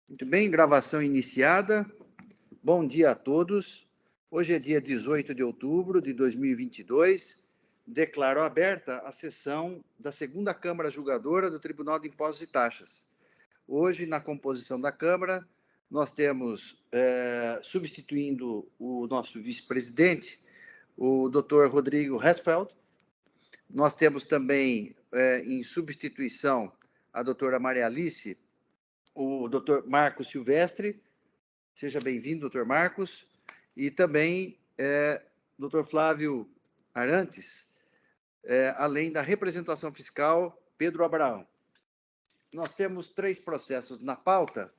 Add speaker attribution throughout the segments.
Speaker 1: Muito bem, gravação iniciada. Bom dia a todos. Hoje é dia 18 de outubro de 2022. Declaro aberta a sessão da segunda Câmara Julgadora do Tribunal de Impostos e Taxas. Hoje, na composição da Câmara, nós temos, substituindo o nosso vice-presidente, o Dr. Rodrigo Hesfeld. Nós temos também, em substituição, a doutora Maria Alice, o Dr. Marcos Silvestre. Seja bem-vindo, Dr. Marcos. E também Dr. Flávio Arantes, além da representação fiscal, Pedro Abraão. Nós temos 3 processos na pauta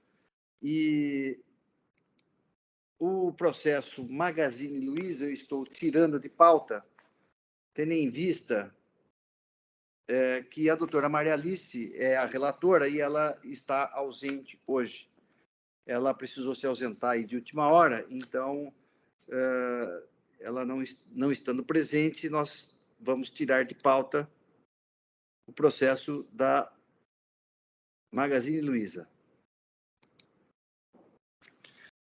Speaker 1: e o processo Magazine Luiza eu estou tirando de pauta, tendo em vista que a doutora Maria Alice é a relatora e ela está ausente hoje. Ela precisou se ausentar aí de última hora, então, ela não estando presente, nós vamos tirar de pauta o processo da Magazine Luiza.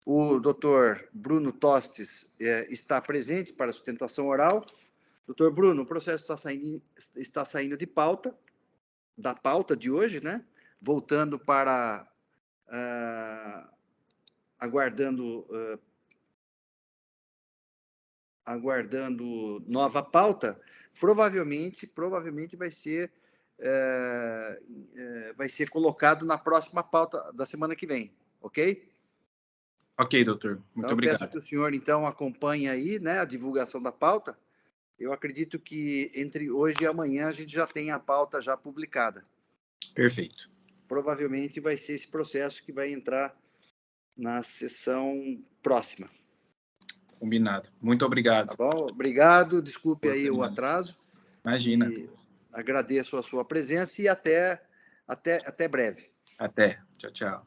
Speaker 1: O doutor Bruno Tostes está presente para sustentação oral. Doutor Bruno, o processo está saindo de pauta, da pauta de hoje, né? Voltando para... aguardando nova pauta, provavelmente vai ser colocado na próxima pauta da semana que vem, ok?
Speaker 2: Ok, doutor. Muito obrigado.
Speaker 1: Peço que o senhor, então, acompanhe aí, né, a divulgação da pauta. Eu acredito que entre hoje e amanhã a gente já tem a pauta já publicada.
Speaker 2: Perfeito.
Speaker 1: Provavelmente vai ser esse processo que vai entrar na sessão próxima.
Speaker 2: Combinado. Muito obrigado.
Speaker 1: Tá bom? Obrigado. Desculpe
Speaker 2: Boa
Speaker 1: aí
Speaker 2: semana.
Speaker 1: o atraso.
Speaker 2: Imagina.
Speaker 1: E agradeço a sua presença e até breve.
Speaker 2: Até. Tchau, tchau.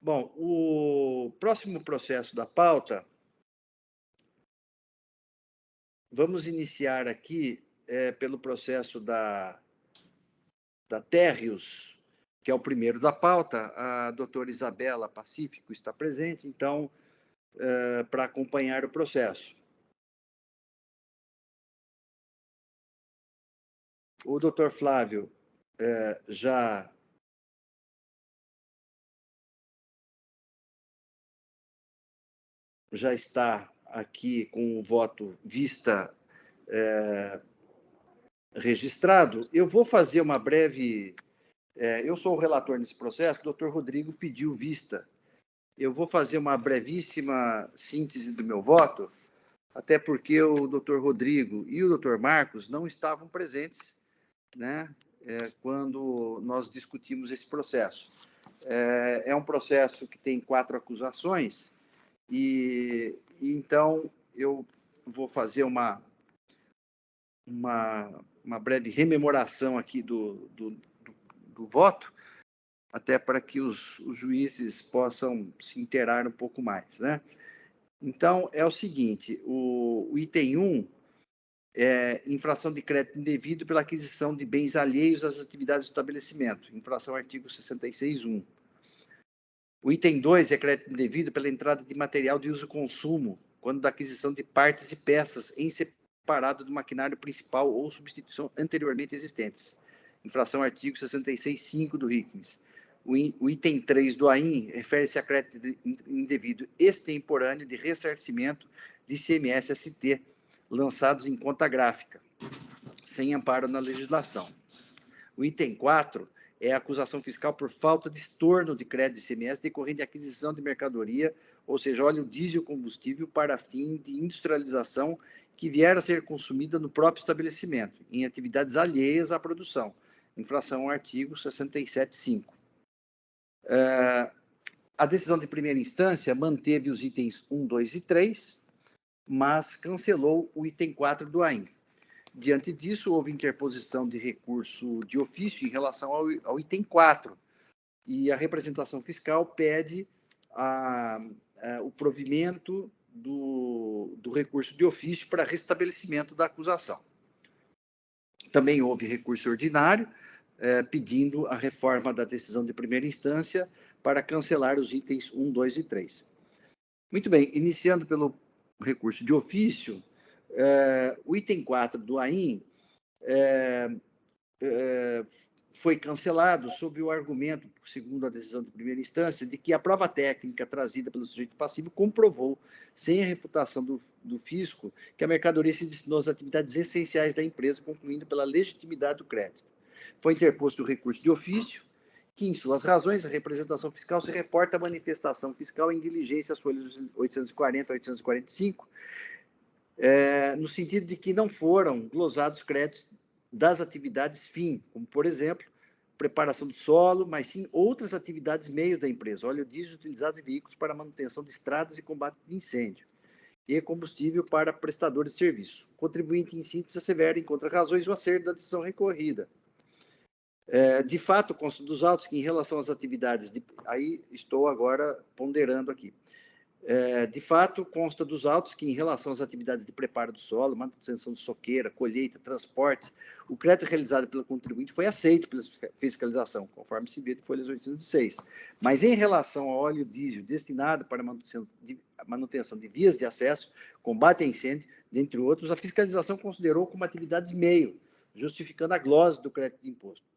Speaker 1: Bom, o próximo processo da pauta, vamos iniciar aqui pelo processo da Térreos, que é o primeiro da pauta. A doutora Isabela Pacífico está presente, então, para acompanhar o processo. O doutor Flávio já está aqui com o voto vista registrado. Eu vou fazer uma breve... eu sou o relator nesse processo, o doutor Rodrigo pediu vista. Eu vou fazer uma brevíssima síntese do meu voto, até porque o doutor Rodrigo e o doutor Marcos não estavam presentes, né, quando nós discutimos esse processo. É um processo que tem 4 acusações, e então eu vou fazer uma breve rememoração aqui do voto, até para que os juízes possam se inteirar um pouco mais, né? Então, é o seguinte, o item 1 é infração de crédito indevido pela aquisição de bens alheios às atividades do estabelecimento, infração artigo 66.1. O item 2 é crédito indevido pela entrada de material de uso-consumo, quando da aquisição de partes e peças em separado do maquinário principal ou substituição anteriormente existentes, infração artigo 66.5 do RICMES. O item 3 do AIN refere-se a crédito indevido extemporâneo de ressarcimento de ICMS-ST, lançados em conta gráfica, sem amparo na legislação. O item 4 é a acusação fiscal por falta de estorno de crédito de ICMS decorrente de aquisição de mercadoria, ou seja, óleo diesel combustível para fim de industrialização que vier a ser consumida no próprio estabelecimento, em atividades alheias à produção, infração ao artigo 67.5. A decisão de primeira instância manteve os itens 1, 2 e 3, mas cancelou o item 4 do AIN. Diante disso, houve interposição de recurso de ofício em relação ao item 4, e a representação fiscal pede o provimento do recurso de ofício para restabelecimento da acusação. Também houve recurso ordinário, pedindo a reforma da decisão de primeira instância para cancelar os itens 1, 2 e 3. Muito bem, iniciando pelo recurso de ofício, o item 4 do AIM foi cancelado sob o argumento, segundo a decisão de primeira instância, de que a prova técnica trazida pelo sujeito passivo comprovou, sem a refutação do fisco, que a mercadoria se destinou às atividades essenciais da empresa, concluindo pela legitimidade do crédito. Foi interposto o recurso de ofício, que, em suas razões, a representação fiscal se reporta à manifestação fiscal em diligência às folhas 840 a 845, no sentido de que não foram glosados créditos das atividades fim, como, por exemplo, preparação do solo, mas sim outras atividades meio da empresa, óleo diesel utilizados em veículos para manutenção de estradas e combate de incêndio, e combustível para prestadores de serviço. O contribuinte, em síntese, assevera, em contra-razões, o acerto da decisão recorrida. De fato, consta dos autos que, em relação às atividades... Aí estou agora ponderando aqui. De fato, consta dos autos que, em relação às atividades de preparo do solo, manutenção de soqueira, colheita, transporte, o crédito realizado pelo contribuinte foi aceito pela fiscalização, conforme se vê de folhas 806. Mas, em relação ao óleo diesel destinado para manutenção de vias de acesso, combate a incêndio, dentre outros, a fiscalização considerou como atividades meio, justificando a glose do crédito de imposto.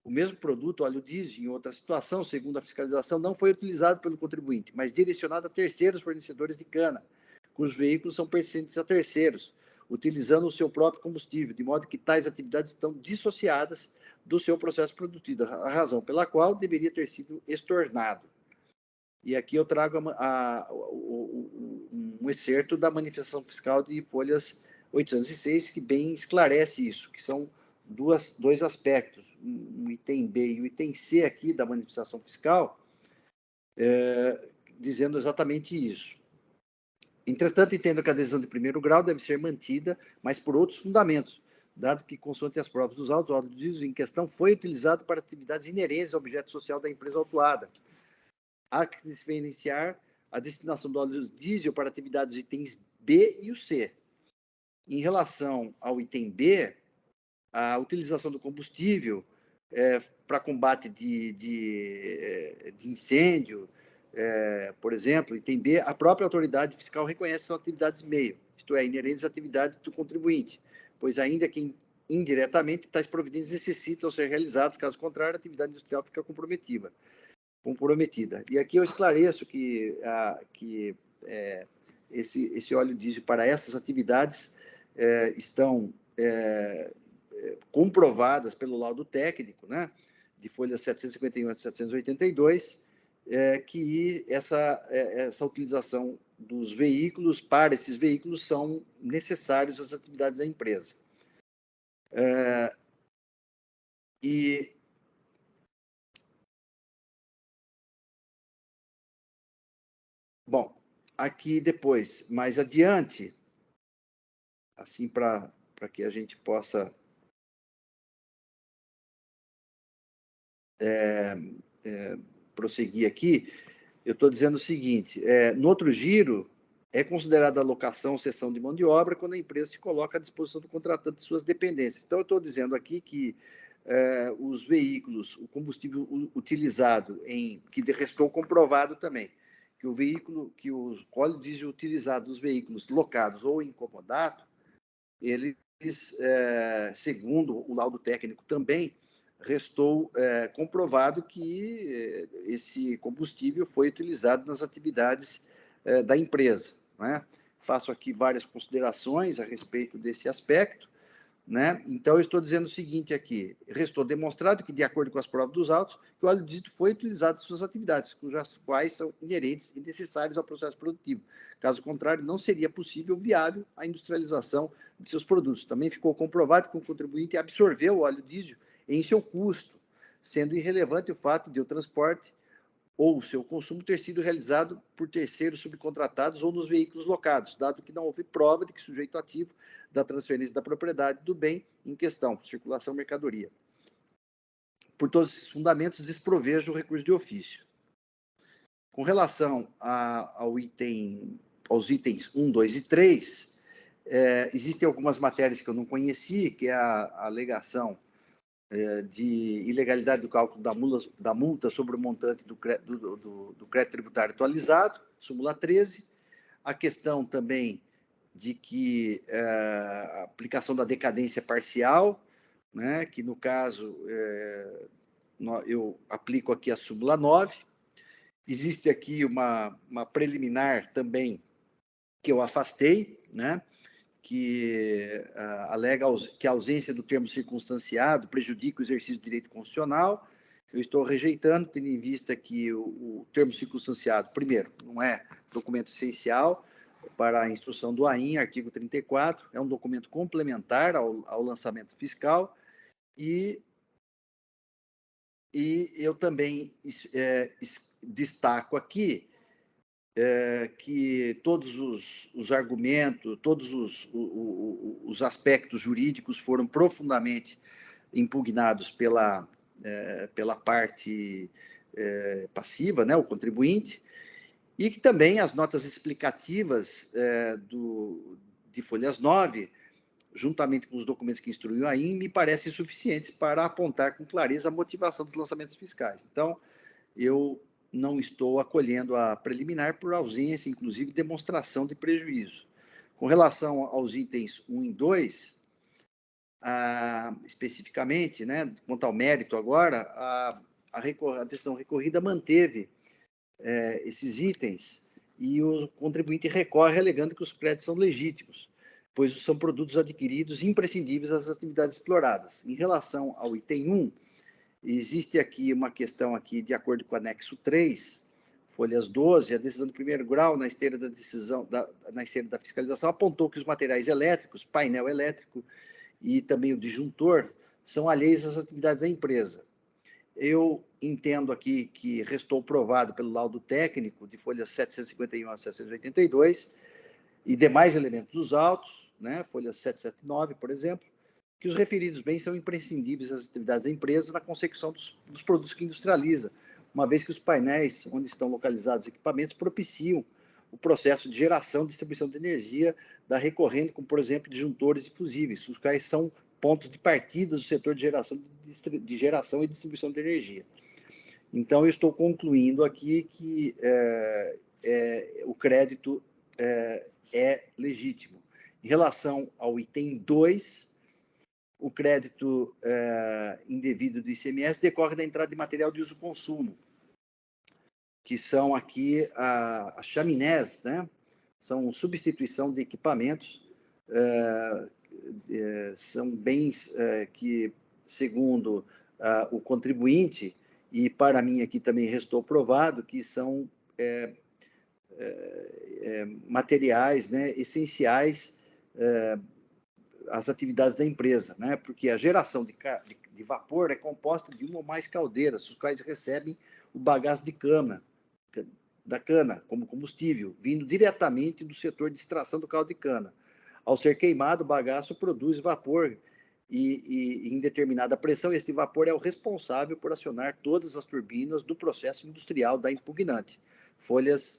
Speaker 1: O mesmo produto, óleo diesel, em outra situação, segundo a fiscalização, não foi utilizado pelo contribuinte, mas direcionado a terceiros fornecedores de cana, cujos veículos são pertencentes a terceiros, utilizando o seu próprio combustível, de modo que tais atividades estão dissociadas do seu processo produtivo, a razão pela qual deveria ter sido estornado. E aqui eu trago um excerto da manifestação fiscal de folhas 806, que bem esclarece isso, que são dois aspectos, o item B e o item C aqui da manifestação fiscal, dizendo exatamente isso. Entretanto, entendo que a decisão de primeiro grau deve ser mantida, mas por outros fundamentos, dado que, consoante as provas dos autos, o óleo diesel em questão foi utilizado para atividades inerentes ao objeto social da empresa autuada. Há que diferenciar a destinação do óleo diesel para atividades dos itens B e o C. Em relação ao item B, a utilização do combustível para combate de incêndio, por exemplo, item B, a própria autoridade fiscal reconhece que são atividades meio, isto é, inerentes às atividades do contribuinte, pois ainda que indiretamente tais providências necessitam ser realizadas, caso contrário, a atividade industrial fica comprometida. E aqui eu esclareço que esse óleo diesel para essas atividades estão comprovadas pelo laudo técnico, né, de folhas 751 a 782, que essa utilização dos veículos, para esses veículos, são necessários às atividades da empresa. Bom, aqui depois, mais adiante, assim para que a gente possa prosseguir aqui, eu estou dizendo o seguinte, no outro giro, é considerada alocação ou cessão de mão de obra quando a empresa se coloca à disposição do contratante de suas dependências. Então, eu estou dizendo aqui que os veículos, o combustível utilizado, que restou comprovado também, que o óleo diesel utilizado nos veículos locados ou incomodados, eles, segundo o laudo técnico também, restou comprovado que esse combustível foi utilizado nas atividades da empresa, né? Faço aqui várias considerações a respeito desse aspecto, né? Então, eu estou dizendo o seguinte aqui, restou demonstrado que, de acordo com as provas dos autos, que o óleo diesel foi utilizado em suas atividades, cujas quais são inerentes e necessárias ao processo produtivo. Caso contrário, não seria possível ou viável a industrialização de seus produtos. Também ficou comprovado que o contribuinte absorveu o óleo diesel em seu custo, sendo irrelevante o fato de o transporte ou o seu consumo ter sido realizado por terceiros subcontratados ou nos veículos locados, dado que não houve prova de que o sujeito ativo da transferência da propriedade do bem em questão, circulação mercadoria. Por todos esses fundamentos, desprovejo o recurso de ofício. Com relação aos itens 1, 2 e 3, existem algumas matérias que eu não conheci, que é a alegação de ilegalidade do cálculo da multa sobre o montante do crédito tributário atualizado, súmula 13. A questão também de que a aplicação da decadência parcial, né, que no caso eu aplico aqui a súmula 9. Existe aqui uma preliminar também que eu afastei, né, que alega que a ausência do termo circunstanciado prejudica o exercício do direito constitucional. Eu estou rejeitando, tendo em vista que o termo circunstanciado, primeiro, não é documento essencial para a instrução do AIN, artigo 34, é um documento complementar ao lançamento fiscal, e eu também destaco aqui que todos os argumentos, todos os aspectos jurídicos foram profundamente impugnados pela parte passiva, né, o contribuinte, e que também as notas explicativas de folhas 9, juntamente com os documentos que instruem a AIN, me parecem suficientes para apontar com clareza a motivação dos lançamentos fiscais. Então, eu não estou acolhendo a preliminar por ausência, inclusive, demonstração de prejuízo. Com relação aos itens 1 e 2, especificamente, né, quanto ao mérito agora, a decisão recorrida manteve esses itens e o contribuinte recorre alegando que os créditos são legítimos, pois são produtos adquiridos imprescindíveis às atividades exploradas. Em relação ao item 1, existe aqui uma questão aqui, de acordo com o anexo 3, folhas 12, a decisão de primeiro grau na esteira da decisão, na esteira da fiscalização, apontou que os materiais elétricos, painel elétrico e também o disjuntor, são alheios às atividades da empresa. Eu entendo aqui que restou provado pelo laudo técnico de folhas 751 a 782 e demais elementos dos autos, né, folhas 779, por exemplo, que os referidos bens são imprescindíveis às atividades da empresa na consecução dos produtos que industrializa, uma vez que os painéis onde estão localizados os equipamentos propiciam o processo de geração e distribuição de energia da recorrente, como, por exemplo, disjuntores e fusíveis, os quais são pontos de partida do setor de geração e distribuição de energia. Então, eu estou concluindo aqui que o crédito é legítimo. Em relação ao item 2, o crédito indevido do ICMS decorre da entrada de material de uso-consumo, que são aqui as chaminés, né? São substituição de equipamentos, são bens que, segundo o contribuinte, e para mim aqui também restou provado, que são materiais, né, essenciais às atividades da empresa, né? Porque a geração de vapor é composta de uma ou mais caldeiras, os quais recebem o bagaço da cana como combustível, vindo diretamente do setor de extração do caldo de cana. Ao ser queimado, o bagaço produz vapor e em determinada pressão, este vapor é o responsável por acionar todas as turbinas do processo industrial da impugnante.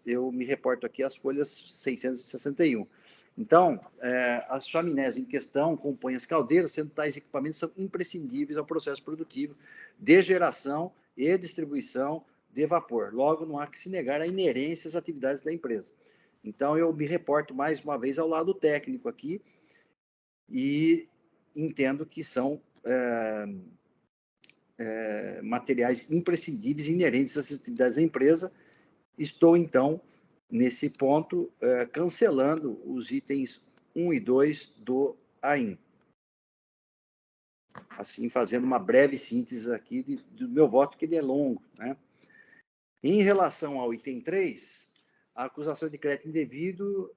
Speaker 1: Eu me reporto aqui às folhas 661. Então, as chaminés em questão compõem as caldeiras, sendo tais equipamentos são imprescindíveis ao processo produtivo de geração e distribuição de vapor. Logo, não há que se negar a inerência às atividades da empresa. Então, eu me reporto mais uma vez ao lado técnico aqui e entendo que são materiais imprescindíveis e inerentes às atividades da empresa. Estou, então, nesse ponto, cancelando os itens 1 e 2 do AIN. Assim, fazendo uma breve síntese aqui do meu voto, que ele é longo, né? Em relação ao item 3, a acusação de crédito indevido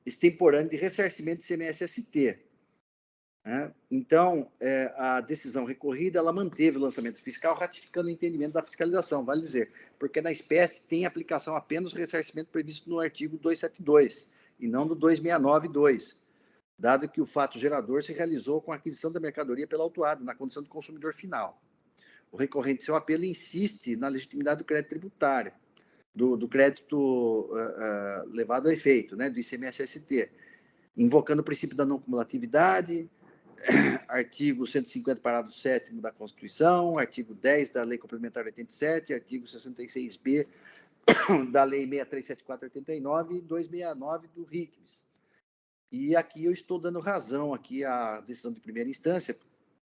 Speaker 1: extemporâneo de ressarcimento de CMS-ST. Né? Então, a decisão recorrida, ela manteve o lançamento fiscal, ratificando o entendimento da fiscalização, vale dizer, porque na espécie tem aplicação apenas o ressarcimento previsto no artigo 272, e não no 269.2, dado que o fato gerador se realizou com a aquisição da mercadoria pela autuada, na condição de consumidor final. O recorrente, seu apelo, insiste na legitimidade do crédito tributário, do crédito levado a efeito, né, do ICMS-ST, invocando o princípio da não cumulatividade, artigo 150, parágrafo 7º da Constituição, artigo 10 da Lei Complementar 87, artigo 66b da Lei 6374/89 e 269 do RICMES. E aqui eu estou dando razão aqui à decisão de primeira instância,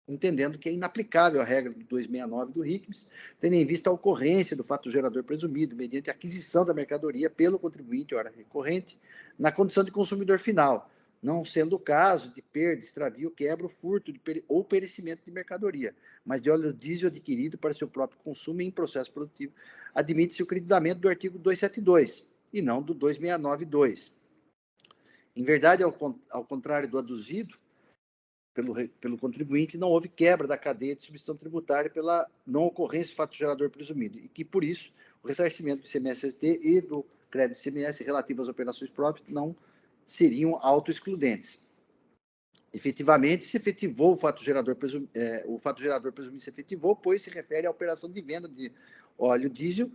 Speaker 1: entendendo que é inaplicável a regra do 269 do RICMES, tendo em vista a ocorrência do fato gerador presumido, mediante aquisição da mercadoria pelo contribuinte, ora recorrente, na condição de consumidor final, não sendo o caso de perda, extravio, quebra, furto ou perecimento de mercadoria, mas de óleo diesel adquirido para seu próprio consumo em processo produtivo, admite-se o creditamento do artigo 272 e não do 269.2. Em verdade, ao contrário do aduzido pelo contribuinte, não houve quebra da cadeia de substituição tributária pela não ocorrência do fato gerador presumido, e que, por isso, o ressarcimento do ICMS-ST e do crédito ICMS relativo às operações próprias não seriam autoexcludentes. Efetivamente, se efetivou o fato gerador presumido se efetivou, pois se refere à operação de venda de óleo diesel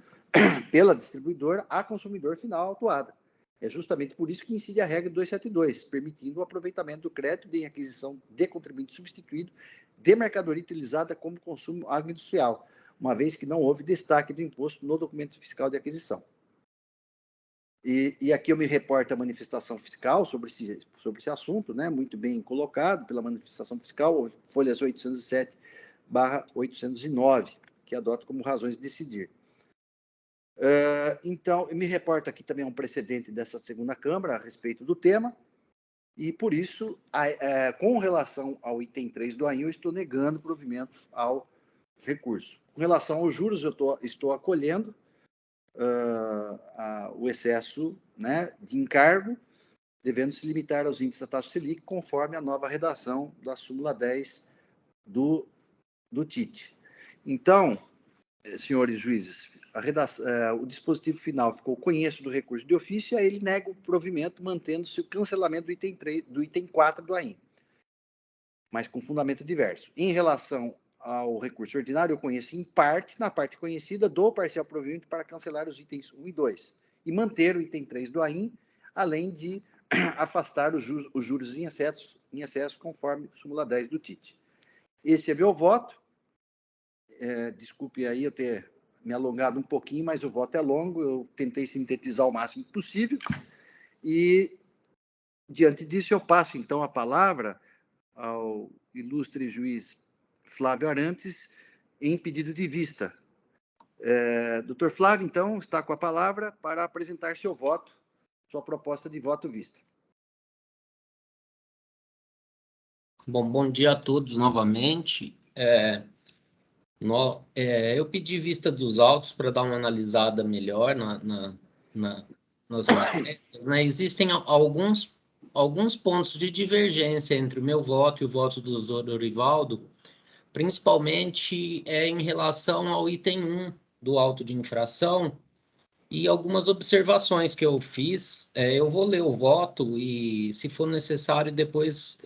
Speaker 1: pela distribuidora a consumidor final autuada. É justamente por isso que incide a regra 272, permitindo o aproveitamento do crédito em aquisição de contribuinte substituído de mercadoria utilizada como consumo agroindustrial, uma vez que não houve destaque do imposto no documento fiscal de aquisição. E aqui eu me reporto a manifestação fiscal sobre esse assunto, né, muito bem colocado pela manifestação fiscal, folhas 807/809, que adota como razões de decidir. Então, eu me reporto aqui também a um precedente dessa segunda Câmara a respeito do tema, e por isso, com relação ao item 3 do AIN, eu estou negando provimento ao recurso. Com relação aos juros, eu estou acolhendo o excesso, né, de encargo, devendo se limitar aos índices da taxa Selic, conforme a nova redação da súmula 10 do TIT. Então, senhores juízes, o dispositivo final ficou: conheço do recurso de ofício, e aí ele nega o provimento, mantendo-se o cancelamento do item 4 do AIN, mas com fundamento diverso. Em relação ao recurso ordinário, eu conheço em parte, na parte conhecida, dou parcial provimento para cancelar os itens 1 e 2 e manter o item 3 do AIN, além de afastar os juros em excesso, conforme súmula 10 do TIT. Esse é meu voto. Desculpe aí eu ter me alongado um pouquinho, mas o voto é longo, eu tentei sintetizar o máximo possível, e, diante disso, eu passo, então, a palavra ao ilustre juiz Flávio Arantes, em pedido de vista. Doutor Flávio, então, está com a palavra para apresentar seu voto, sua proposta de voto vista.
Speaker 3: Bom dia a todos novamente. Eu pedi vista dos autos para dar uma analisada melhor nas matérias, né? Existem alguns pontos de divergência entre o meu voto e o voto do doutor Dorivaldo, principalmente em relação ao item 1 do auto de infração e algumas observações que eu fiz. Eu vou ler o voto e, se for necessário, depois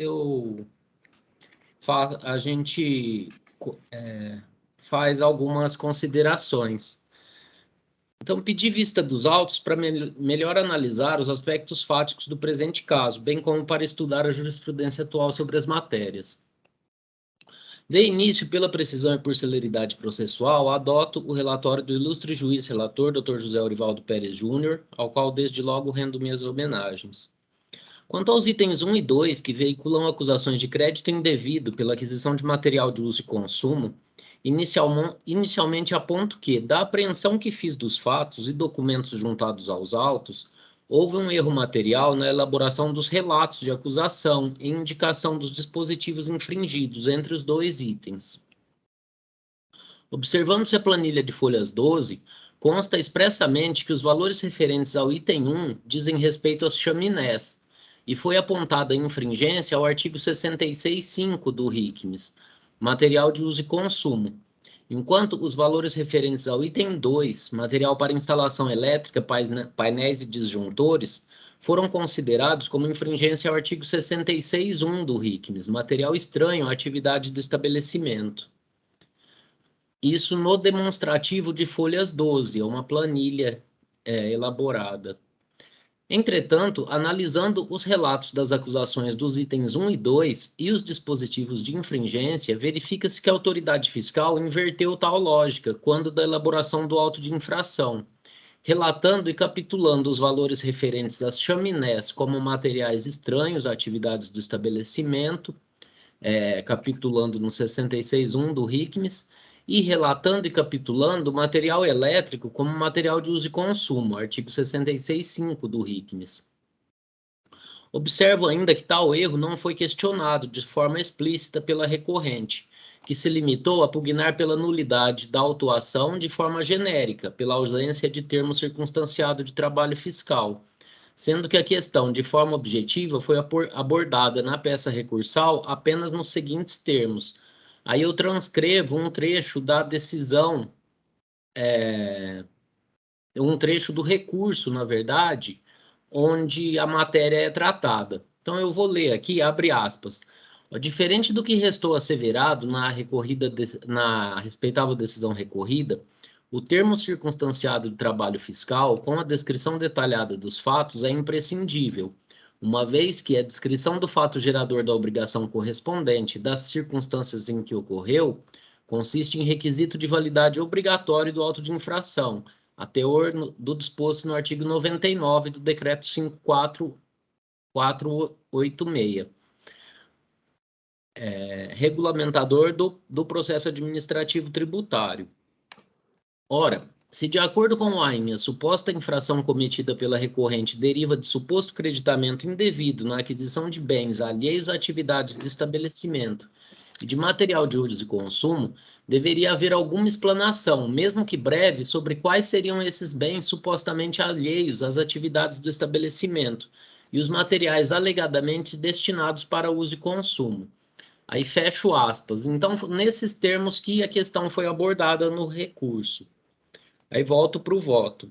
Speaker 3: a gente faz algumas considerações. Então, pedi vista dos autos para melhor analisar os aspectos fáticos do presente caso, bem como para estudar a jurisprudência atual sobre as matérias. De início, pela precisão e por celeridade processual, adoto o relatório do ilustre juiz relator, Dr. José Orivaldo Pérez Júnior, ao qual desde logo rendo minhas homenagens. Quanto aos itens 1 e 2, que veiculam acusações de crédito indevido pela aquisição de material de uso e consumo, inicialmente aponto que, da apreensão que fiz dos fatos e documentos juntados aos autos, houve um erro material na elaboração dos relatos de acusação e indicação dos dispositivos infringidos entre os dois itens. Observando-se a planilha de folhas 12, consta expressamente que os valores referentes ao item 1 dizem respeito às chaminés, e foi apontada a infringência ao artigo 66.5 do RICMES, material de uso e consumo, enquanto os valores referentes ao item 2, material para instalação elétrica, painéis e disjuntores, foram considerados como infringência ao artigo 66.1 do RICMES, material estranho à atividade do estabelecimento. Isso no demonstrativo de folhas 12, é uma planilha elaborada. Entretanto, analisando os relatos das acusações dos itens 1 e 2 e os dispositivos de infringência, verifica-se que a autoridade fiscal inverteu tal lógica quando da elaboração do auto de infração, relatando e capitulando os valores referentes às chaminés como materiais estranhos a atividades do estabelecimento, capitulando no 66.1 do RICMES, e relatando e capitulando o material elétrico como material de uso e consumo, artigo 66.5 do RICMES. Observo ainda que tal erro não foi questionado de forma explícita pela recorrente, que se limitou a pugnar pela nulidade da autuação de forma genérica, pela ausência de termo circunstanciado de trabalho fiscal, sendo que a questão, de forma objetiva, foi abordada na peça recursal apenas nos seguintes termos. Aí eu transcrevo um trecho da decisão, um trecho do recurso, na verdade, onde a matéria é tratada. Então eu vou ler aqui, abre aspas. Diferente do que restou asseverado na respeitável decisão recorrida, o termo circunstanciado de trabalho fiscal, com a descrição detalhada dos fatos, é imprescindível, uma vez que a descrição do fato gerador da obrigação correspondente das circunstâncias em que ocorreu consiste em requisito de validade obrigatório do auto de infração, a teor do disposto no artigo 99 do Decreto 5.486, regulamentador do processo administrativo tributário. Ora, se de acordo com o AIME, a suposta infração cometida pela recorrente deriva de suposto creditamento indevido na aquisição de bens alheios a atividades do estabelecimento e de material de uso e consumo, deveria haver alguma explanação, mesmo que breve, sobre quais seriam esses bens supostamente alheios às atividades do estabelecimento e os materiais alegadamente destinados para uso e consumo. Aí fecho aspas. Então, nesses termos que a questão foi abordada no recurso. Aí volto para o voto.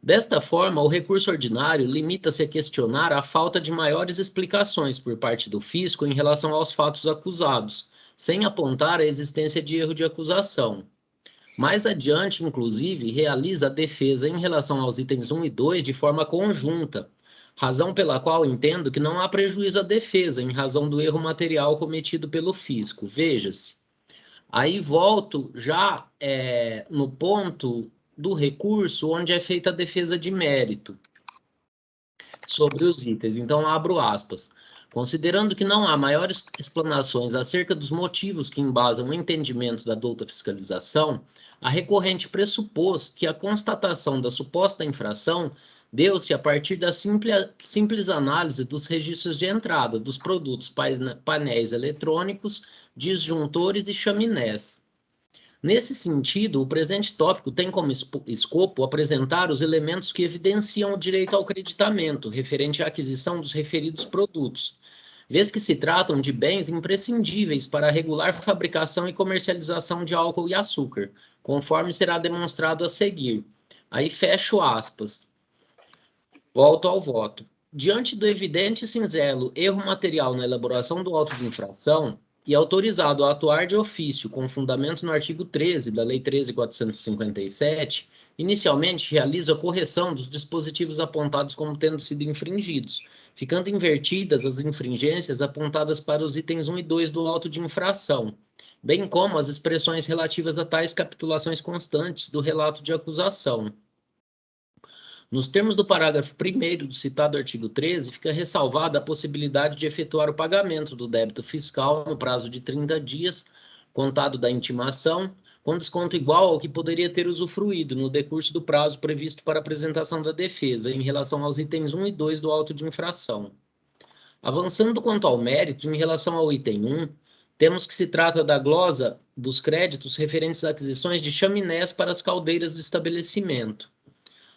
Speaker 3: Desta forma, o recurso ordinário limita-se a questionar a falta de maiores explicações por parte do fisco em relação aos fatos acusados, sem apontar a existência de erro de acusação. Mais adiante, inclusive, realiza a defesa em relação aos itens 1 e 2 de forma conjunta, razão pela qual entendo que não há prejuízo à defesa em razão do erro material cometido pelo fisco. Veja-se. Aí volto já no ponto do recurso onde é feita a defesa de mérito sobre os itens. Então, abro aspas. Considerando que não há maiores explanações acerca dos motivos que embasam o entendimento da douta fiscalização, a recorrente pressupôs que a constatação da suposta infração deu-se a partir da simples análise dos registros de entrada dos produtos painéis eletrônicos, disjuntores e chaminés. Nesse sentido, o presente tópico tem como escopo apresentar os elementos que evidenciam o direito ao creditamento referente à aquisição dos referidos produtos, vez que se tratam de bens imprescindíveis para a regular fabricação e comercialização de álcool e açúcar, conforme será demonstrado a seguir. Aí fecho aspas. Volto ao voto. Diante do evidente e singelo erro material na elaboração do auto de infração, e autorizado a atuar de ofício com fundamento no artigo 13 da Lei 13.457, inicialmente realizo a correção dos dispositivos apontados como tendo sido infringidos, ficando invertidas as infringências apontadas para os itens 1 e 2 do auto de infração, bem como as expressões relativas a tais capitulações constantes do relato de acusação. Nos termos do parágrafo 1º do citado artigo 13, fica ressalvada a possibilidade de efetuar o pagamento do débito fiscal no prazo de 30 dias, contado da intimação, com desconto igual ao que poderia ter usufruído no decurso do prazo previsto para apresentação da defesa, em relação aos itens 1 e 2 do auto de infração. Avançando quanto ao mérito, em relação ao item 1, temos que se trata da glosa dos créditos referentes a aquisições de chaminés para as caldeiras do estabelecimento.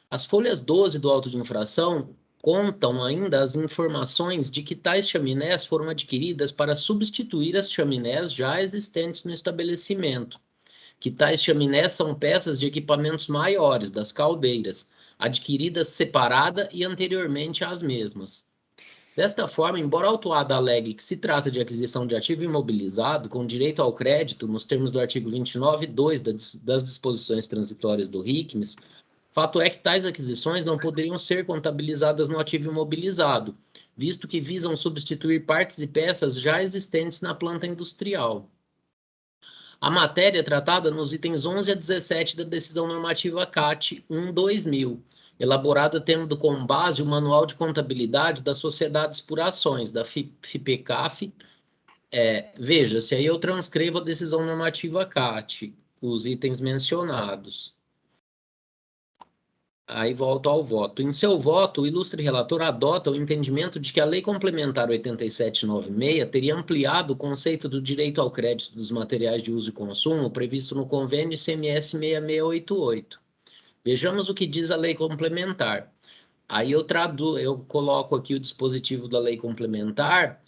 Speaker 3: As folhas 12 do auto de infração contam ainda as informações de que tais chaminés foram adquiridas para substituir as chaminés já existentes no estabelecimento, que tais chaminés são peças de equipamentos maiores das caldeiras, adquiridas separada e anteriormente às mesmas. Desta forma, embora a autuada alegue que se trata de aquisição de ativo imobilizado com direito ao crédito nos termos do artigo 29.2 das disposições transitórias do RICMES, Fato é que tais aquisições não poderiam ser contabilizadas no ativo imobilizado, visto que visam substituir partes e peças já existentes na planta industrial. A matéria é tratada nos itens 11 a 17 da Decisão Normativa CAT 1/2000, elaborada tendo como base o Manual de Contabilidade das Sociedades por Ações, da FIPECAF. Veja-se, aí eu transcrevo a Decisão Normativa CAT, os itens mencionados. Aí volto ao voto. Em seu voto, o ilustre relator adota o entendimento de que a Lei Complementar 8796 teria ampliado o conceito do direito ao crédito dos materiais de uso e consumo previsto no convênio ICMS 6688. Vejamos o que diz a Lei Complementar. Aí eu coloco aqui o dispositivo da Lei Complementar,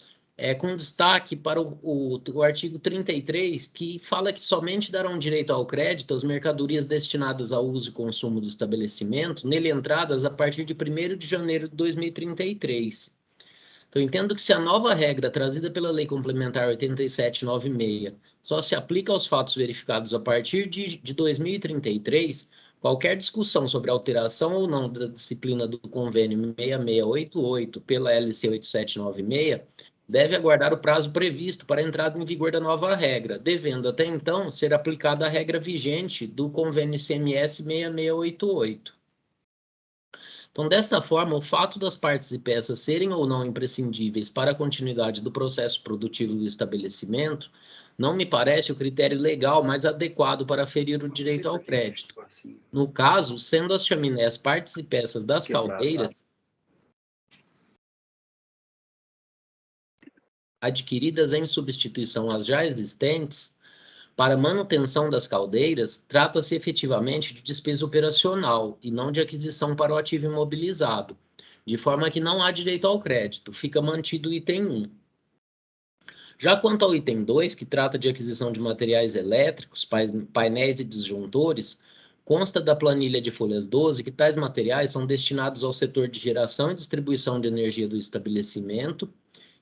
Speaker 3: com destaque para o artigo 33, que fala que somente darão direito ao crédito as mercadorias destinadas ao uso e consumo do estabelecimento, nele entradas a partir de 1º de janeiro de 2033. Então, entendo que se a nova regra trazida pela Lei Complementar 8796 só se aplica aos fatos verificados a partir de 2033, qualquer discussão sobre alteração ou não da disciplina do convênio 6688 pela LC 8796 deve aguardar o prazo previsto para a entrada em vigor da nova regra, devendo até então ser aplicada a regra vigente do convênio ICMS 6688. Então, desta forma, o fato das partes e peças serem ou não imprescindíveis para a continuidade do processo produtivo do estabelecimento não me parece o critério legal mais adequado para aferir o direito ao crédito. No caso, sendo as chaminés partes e peças das caldeiras adquiridas em substituição às já existentes, para manutenção das caldeiras, trata-se efetivamente de despesa operacional e não de aquisição para o ativo imobilizado, de forma que não há direito ao crédito, fica mantido o item 1. Já quanto ao item 2, que trata de aquisição de materiais elétricos, painéis e disjuntores, consta da planilha de folhas 12 que tais materiais são destinados ao setor de geração e distribuição de energia do estabelecimento,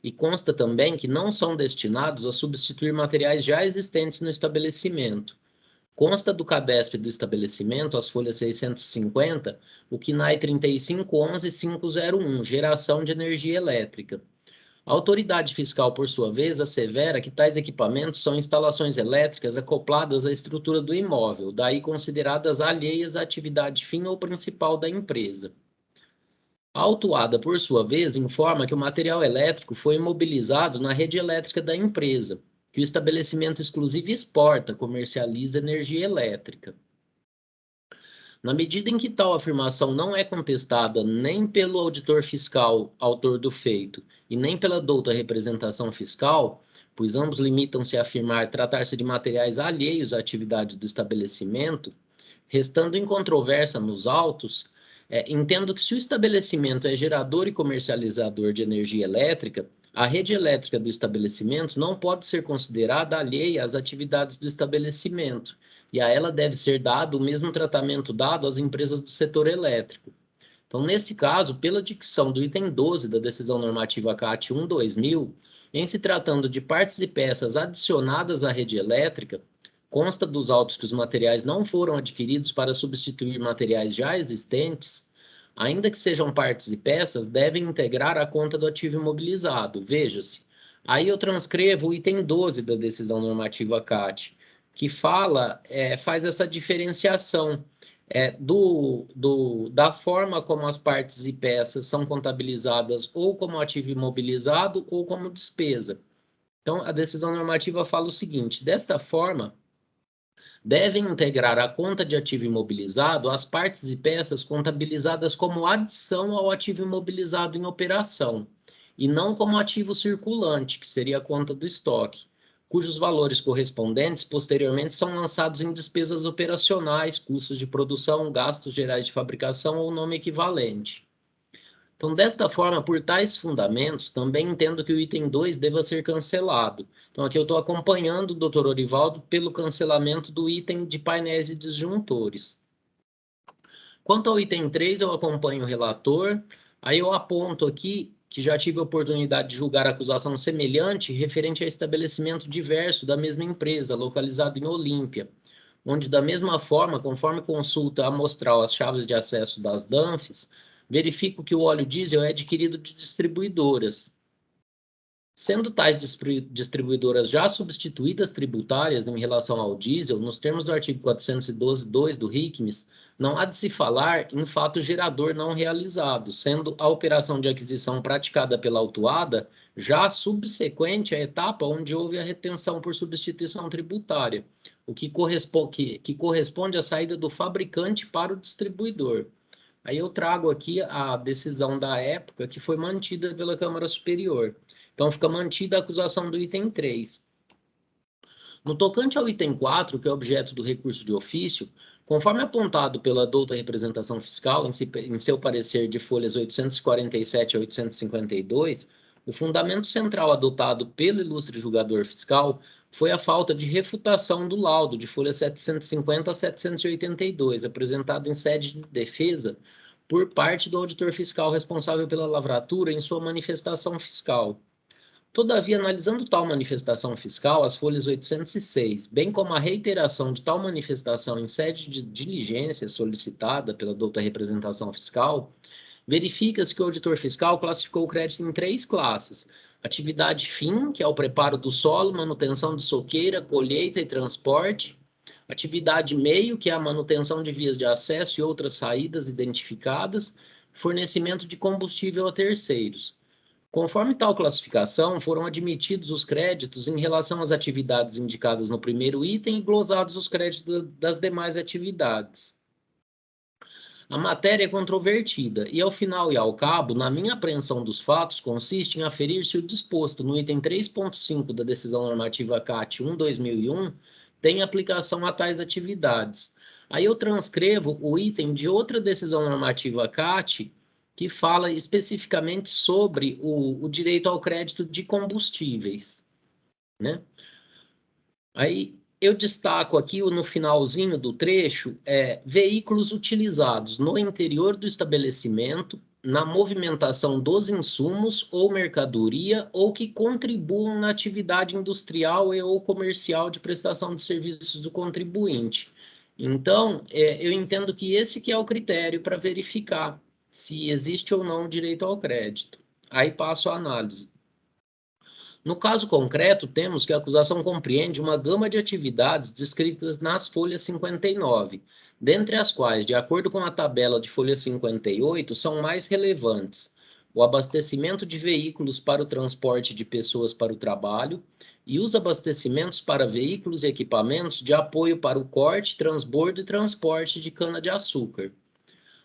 Speaker 3: e consta também que não são destinados a substituir materiais já existentes no estabelecimento. Consta do CADESP do estabelecimento, as folhas 650, o KNAI 3511501, geração de energia elétrica. A autoridade fiscal, por sua vez, assevera que tais equipamentos são instalações elétricas acopladas à estrutura do imóvel, daí consideradas alheias à atividade fim ou principal da empresa. A autuada, por sua vez, informa que o material elétrico foi imobilizado na rede elétrica da empresa, que o estabelecimento exclusivo exporta, comercializa energia elétrica. Na medida em que tal afirmação não é contestada nem pelo auditor fiscal, autor do feito, e nem pela douta representação fiscal, pois ambos limitam-se a afirmar tratar-se de materiais alheios à atividade do estabelecimento, restando incontrovérsia nos autos, entendo que se o estabelecimento é gerador e comercializador de energia elétrica, a rede elétrica do estabelecimento não pode ser considerada alheia às atividades do estabelecimento, e a ela deve ser dado o mesmo tratamento dado às empresas do setor elétrico. Então, nesse caso, pela dicção do item 12 da Decisão Normativa CAT 1/2000, em se tratando de partes e peças adicionadas à rede elétrica, consta dos autos que os materiais não foram adquiridos para substituir materiais já existentes, ainda que sejam partes e peças, devem integrar a conta do ativo imobilizado. Veja-se, aí eu transcrevo o item 12 da Decisão Normativa CAT, que faz essa diferenciação da forma como as partes e peças são contabilizadas ou como ativo imobilizado ou como despesa. Então, a decisão normativa fala o seguinte: desta forma, devem integrar a conta de ativo imobilizado as partes e peças contabilizadas como adição ao ativo imobilizado em operação, e não como ativo circulante, que seria a conta do estoque, cujos valores correspondentes posteriormente são lançados em despesas operacionais, custos de produção, gastos gerais de fabricação ou nome equivalente. Então, desta forma, por tais fundamentos, também entendo que o item 2 deva ser cancelado. Então, aqui eu estou acompanhando o Dr. Orivaldo pelo cancelamento do item de painéis e disjuntores. Quanto ao item 3, eu acompanho o relator. Aí eu aponto aqui que já tive a oportunidade de julgar acusação semelhante referente a estabelecimento diverso da mesma empresa, localizado em Olímpia, onde, da mesma forma, conforme consulta amostral as chaves de acesso das DANFs, verifico que o óleo diesel é adquirido de distribuidoras. Sendo tais distribuidoras já substituídas tributárias em relação ao diesel, nos termos do artigo 412.2 do RICMES, não há de se falar em fato gerador não realizado, sendo a operação de aquisição praticada pela autuada já subsequente à etapa onde houve a retenção por substituição tributária, o que corresponde à saída do fabricante para o distribuidor. Aí eu trago aqui a decisão da época que foi mantida pela Câmara Superior. Então, fica mantida a acusação do item 3. No tocante ao item 4, que é objeto do recurso de ofício, conforme apontado pela douta representação fiscal em seu parecer de folhas 847 a 852, o fundamento central adotado pelo ilustre julgador fiscal foi a falta de refutação do laudo de folhas 750 a 782, apresentado em sede de defesa por parte do auditor fiscal responsável pela lavratura em sua manifestação fiscal. Todavia, analisando tal manifestação fiscal, as folhas 806, bem como a reiteração de tal manifestação em sede de diligência solicitada pela douta representação fiscal, verifica-se que o auditor fiscal classificou o crédito em 3 classes: atividade fim, que é o preparo do solo, manutenção de soqueira, colheita e transporte; atividade meio, que é a manutenção de vias de acesso e outras saídas identificadas; fornecimento de combustível a terceiros. Conforme tal classificação, foram admitidos os créditos em relação às atividades indicadas no primeiro item e glosados os créditos das demais atividades. A matéria é controvertida e, ao final e ao cabo, na minha apreensão dos fatos, consiste em aferir se o disposto no item 3.5 da Decisão Normativa CAT 1/2001 tem aplicação a tais atividades. Aí eu transcrevo o item de outra Decisão Normativa CAT que fala especificamente sobre o direito ao crédito de combustíveis, né? Aí eu destaco aqui no finalzinho do trecho, veículos utilizados no interior do estabelecimento, na movimentação dos insumos ou mercadoria, ou que contribuam na atividade industrial e ou comercial de prestação de serviços do contribuinte. Então, eu entendo que esse que é o critério para verificar se existe ou não direito ao crédito. Aí passo a análise. No caso concreto, temos que a acusação compreende uma gama de atividades descritas nas folhas 59, dentre as quais, de acordo com a tabela de folha 58, são mais relevantes o abastecimento de veículos para o transporte de pessoas para o trabalho e os abastecimentos para veículos e equipamentos de apoio para o corte, transbordo e transporte de cana-de-açúcar.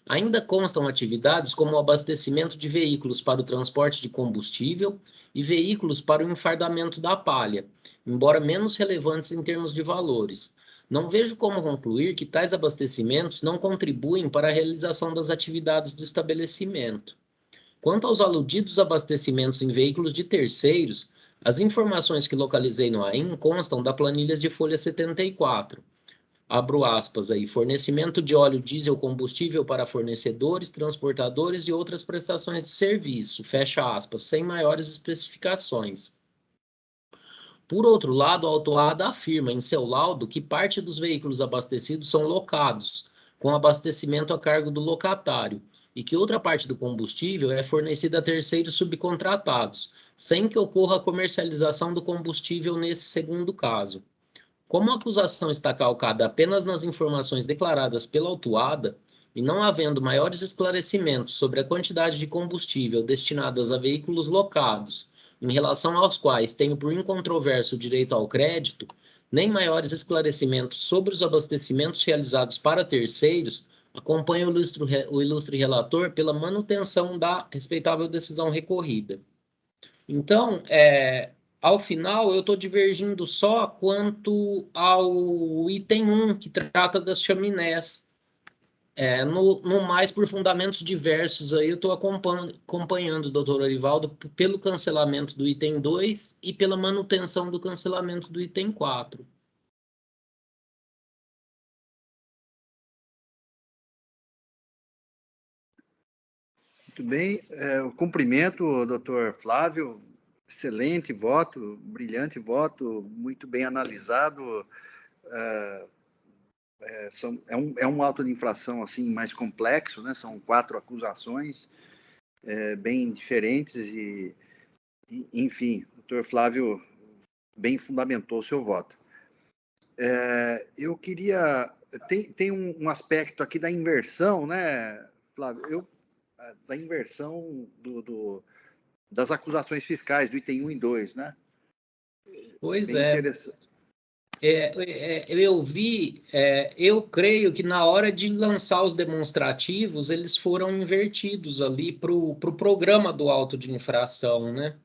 Speaker 3: Ainda constam atividades como o abastecimento de veículos para o transporte de combustível e veículos para o enfardamento da palha, embora menos relevantes em termos de valores. Não vejo como concluir que tais abastecimentos não contribuem para a realização das atividades do estabelecimento. Quanto aos aludidos abastecimentos em veículos de terceiros, as informações que localizei no AIM constam da planilha de folha 74. Abro aspas aí, fornecimento de óleo diesel combustível para fornecedores, transportadores e outras prestações de serviço, fecha aspas, sem maiores especificações. Por outro lado, a autuada afirma em seu laudo que parte dos veículos abastecidos são locados, com abastecimento a cargo do locatário, e que outra parte do combustível é fornecida a terceiros subcontratados, sem que ocorra a comercialização do combustível nesse segundo caso. Como a acusação está calcada apenas nas informações declaradas pela autuada, e não havendo maiores esclarecimentos sobre a quantidade de combustível destinadas a veículos locados, em relação aos quais tenho por incontroverso o direito ao crédito, nem maiores esclarecimentos sobre os abastecimentos realizados para terceiros, acompanho o ilustre relator pela manutenção da respeitável decisão recorrida. Então, ao final, eu estou divergindo só quanto ao item 1, que trata das chaminés. No mais, por fundamentos diversos, aí eu estou acompanhando o doutor Arivaldo pelo cancelamento do item 2 e pela manutenção do cancelamento do item 4.
Speaker 1: Muito bem. O cumprimento, doutor Flávio. Excelente voto, brilhante voto, muito bem analisado. é um auto de infração assim, mais complexo, né? São 4 acusações bem diferentes e, enfim, o doutor Flávio bem fundamentou o seu voto. Eu queria... Tem um aspecto aqui da inversão, né, Flávio? Da inversão das acusações fiscais, do item 1 e 2, né?
Speaker 3: Pois
Speaker 1: Bem
Speaker 3: é.
Speaker 1: interessante.
Speaker 3: Eu creio que na hora de lançar os demonstrativos, eles foram invertidos ali para o programa do auto de infração, né?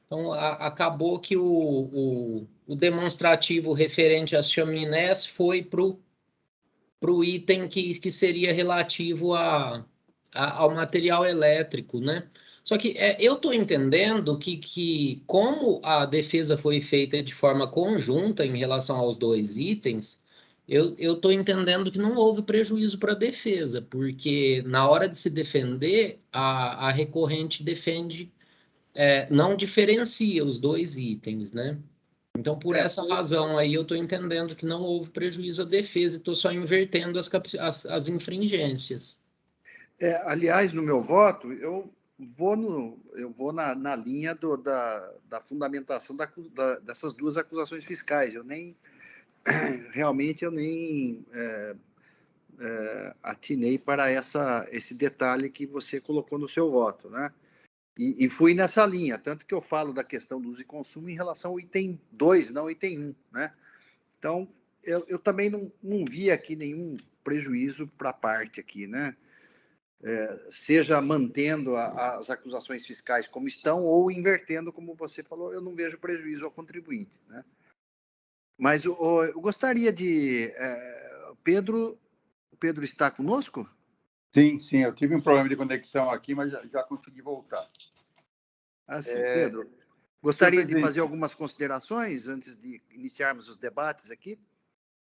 Speaker 3: Então, acabou que o demonstrativo referente às chaminés foi para o item que seria relativo ao material elétrico, né? Só que eu estou entendendo que como a defesa foi feita de forma conjunta em relação aos 2 itens, eu estou entendendo que não houve prejuízo para a defesa, porque na hora de se defender, a recorrente defende, não diferencia os 2 itens, né? Então, por essa razão aí, eu estou entendendo que não houve prejuízo à defesa e estou só invertendo as infringências.
Speaker 1: Aliás, no meu voto, eu vou na linha da fundamentação dessas 2 acusações fiscais. Realmente eu nem atinei para esse detalhe que você colocou no seu voto, né? E fui nessa linha, tanto que eu falo da questão do uso e consumo em relação ao item 2, não ao item 1, né? Então, eu também não vi aqui nenhum prejuízo para a parte aqui, né? Seja mantendo as acusações fiscais como estão ou invertendo, como você falou, eu não vejo prejuízo ao contribuinte, né? Mas eu gostaria de... o Pedro está conosco?
Speaker 4: Sim, eu tive um problema de conexão aqui, mas já consegui voltar.
Speaker 1: Sim, Pedro. Gostaria de fazer algumas considerações antes de iniciarmos os debates aqui?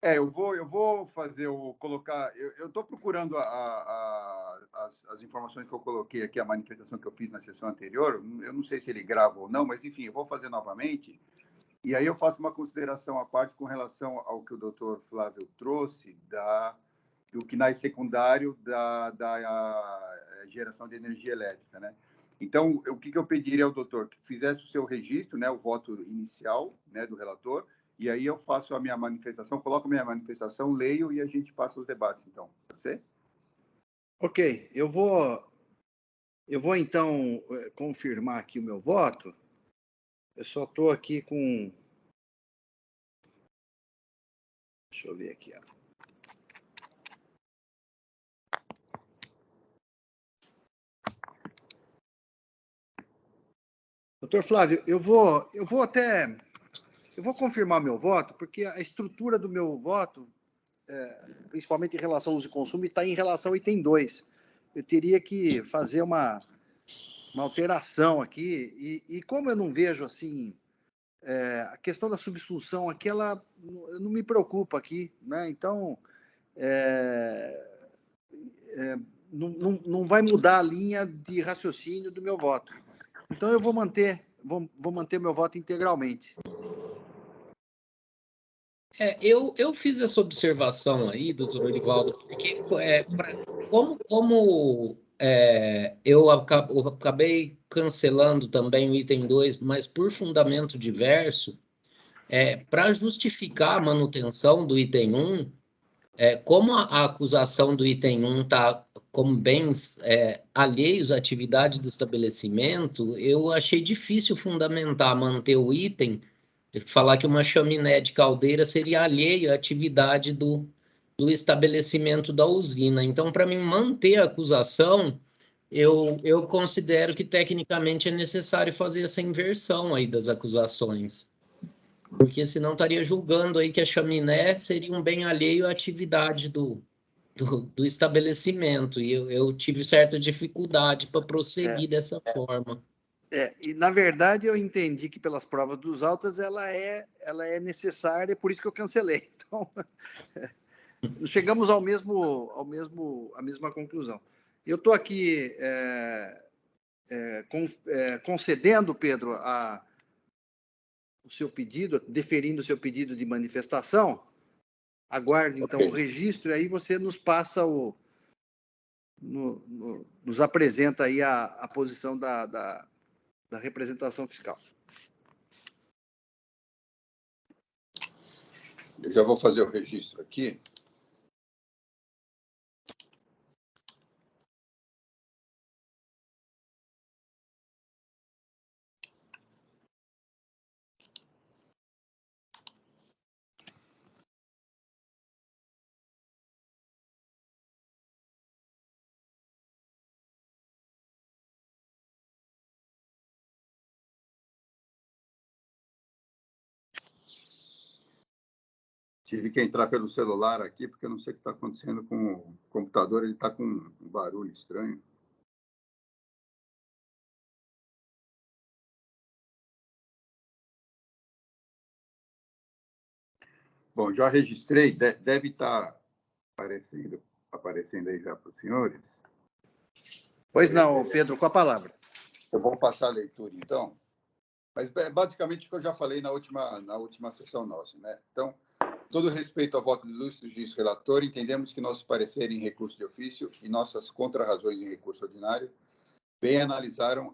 Speaker 4: Eu vou fazer colocar. Eu estou procurando as informações que eu coloquei aqui, a manifestação que eu fiz na sessão anterior. Eu não sei se ele grava ou não, mas enfim, eu vou fazer novamente. E aí eu faço uma consideração à parte com relação ao que o doutor Flávio trouxe do KNAI secundário da geração de energia elétrica, né? Então, o que eu pediria ao doutor? Que fizesse o seu registro, né, o voto inicial, né, do relator, e aí eu faço a minha manifestação, coloco a minha manifestação, leio e a gente passa os debates, então. Pode ser?
Speaker 1: Ok. Eu vou então, confirmar aqui o meu voto. Eu só estou aqui com... Deixa eu ver aqui, ó. Doutor Flávio, eu vou confirmar meu voto, porque a estrutura do meu voto, principalmente em relação ao uso e consumo, está em relação ao item 2. Eu teria que fazer uma alteração aqui, e como eu não vejo assim, a questão da subsunção aqui, ela não me preocupa aqui, né? Então, não vai mudar a linha de raciocínio do meu voto. Então, eu vou manter meu voto integralmente.
Speaker 3: Eu fiz essa observação aí, doutor Orivaldo, porque eu acabei cancelando também o item 2, mas por fundamento diverso, para justificar a manutenção do item 1, como a acusação do item 1 está como bens alheios à atividade do estabelecimento, eu achei difícil fundamentar, manter o item, falar que uma chaminé de caldeira seria alheio à atividade do estabelecimento da usina. Então, para mim manter a acusação, eu considero que tecnicamente é necessário fazer essa inversão aí das acusações. Porque senão estaria julgando aí que a chaminé seria um bem alheio à atividade do estabelecimento. E eu tive certa dificuldade para prosseguir dessa forma.
Speaker 1: E na verdade eu entendi que pelas provas dos autos ela é necessária, por isso que eu cancelei. Então, chegamos à mesma conclusão. Eu estou aqui concedendo, Pedro, o seu pedido, deferindo o seu pedido de manifestação, Aguardo, então,
Speaker 4: Ok.
Speaker 1: o registro, e aí você nos passa nos apresenta aí a posição da representação fiscal.
Speaker 4: Eu já vou fazer o registro aqui. Tive que entrar pelo celular aqui, porque eu não sei o que está acontecendo com o computador, ele está com um barulho estranho. Bom, já registrei, deve estar aparecendo aí já para os senhores.
Speaker 1: Pois não, Pedro, com a palavra.
Speaker 4: Eu vou passar a leitura, então. Mas, basicamente, o que eu já falei na última sessão nossa, né? Então, todo respeito ao voto do ilustre juiz relator, entendemos que nosso parecer em recurso de ofício e nossas contrarrazões em recurso ordinário bem analisaram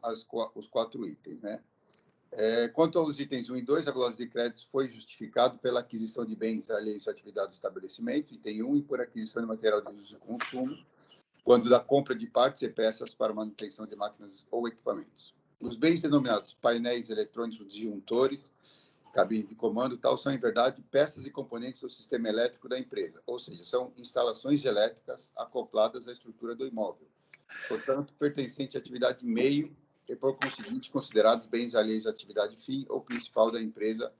Speaker 4: os 4 itens, né? Quanto aos itens 1 e 2, a glose de créditos foi justificado pela aquisição de bens alheios à atividade do estabelecimento, item 1, e por aquisição de material de uso e consumo, quando da compra de partes e peças para manutenção de máquinas ou equipamentos. Os bens denominados painéis eletrônicos disjuntores, cabine de comando, tal, são, em verdade, peças e componentes do sistema elétrico da empresa, ou seja, são instalações elétricas acopladas à estrutura do imóvel, portanto, pertencente à atividade meio e, por conseguinte, considerados bens alheios à atividade fim ou principal da empresa,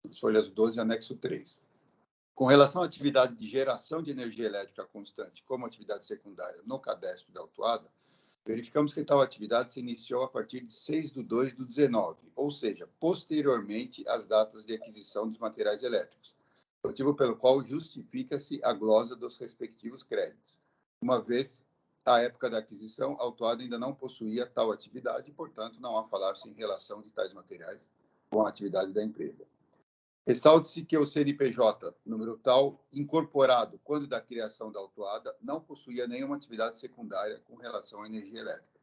Speaker 4: nas folhas 12, anexo 3. Com relação à atividade de geração de energia elétrica constante como atividade secundária no cadastro da autuada, verificamos que tal atividade se iniciou a partir de 6/2/19, ou seja, posteriormente às datas de aquisição dos materiais elétricos, motivo pelo qual justifica-se a glosa dos respectivos créditos, uma vez à época da aquisição, a autuada ainda não possuía tal atividade e, portanto, não há falar-se em relação de tais materiais com a atividade da empresa. Ressalte-se que o CNPJ, número tal, incorporado quando da criação da autuada, não possuía nenhuma atividade secundária com relação à energia elétrica,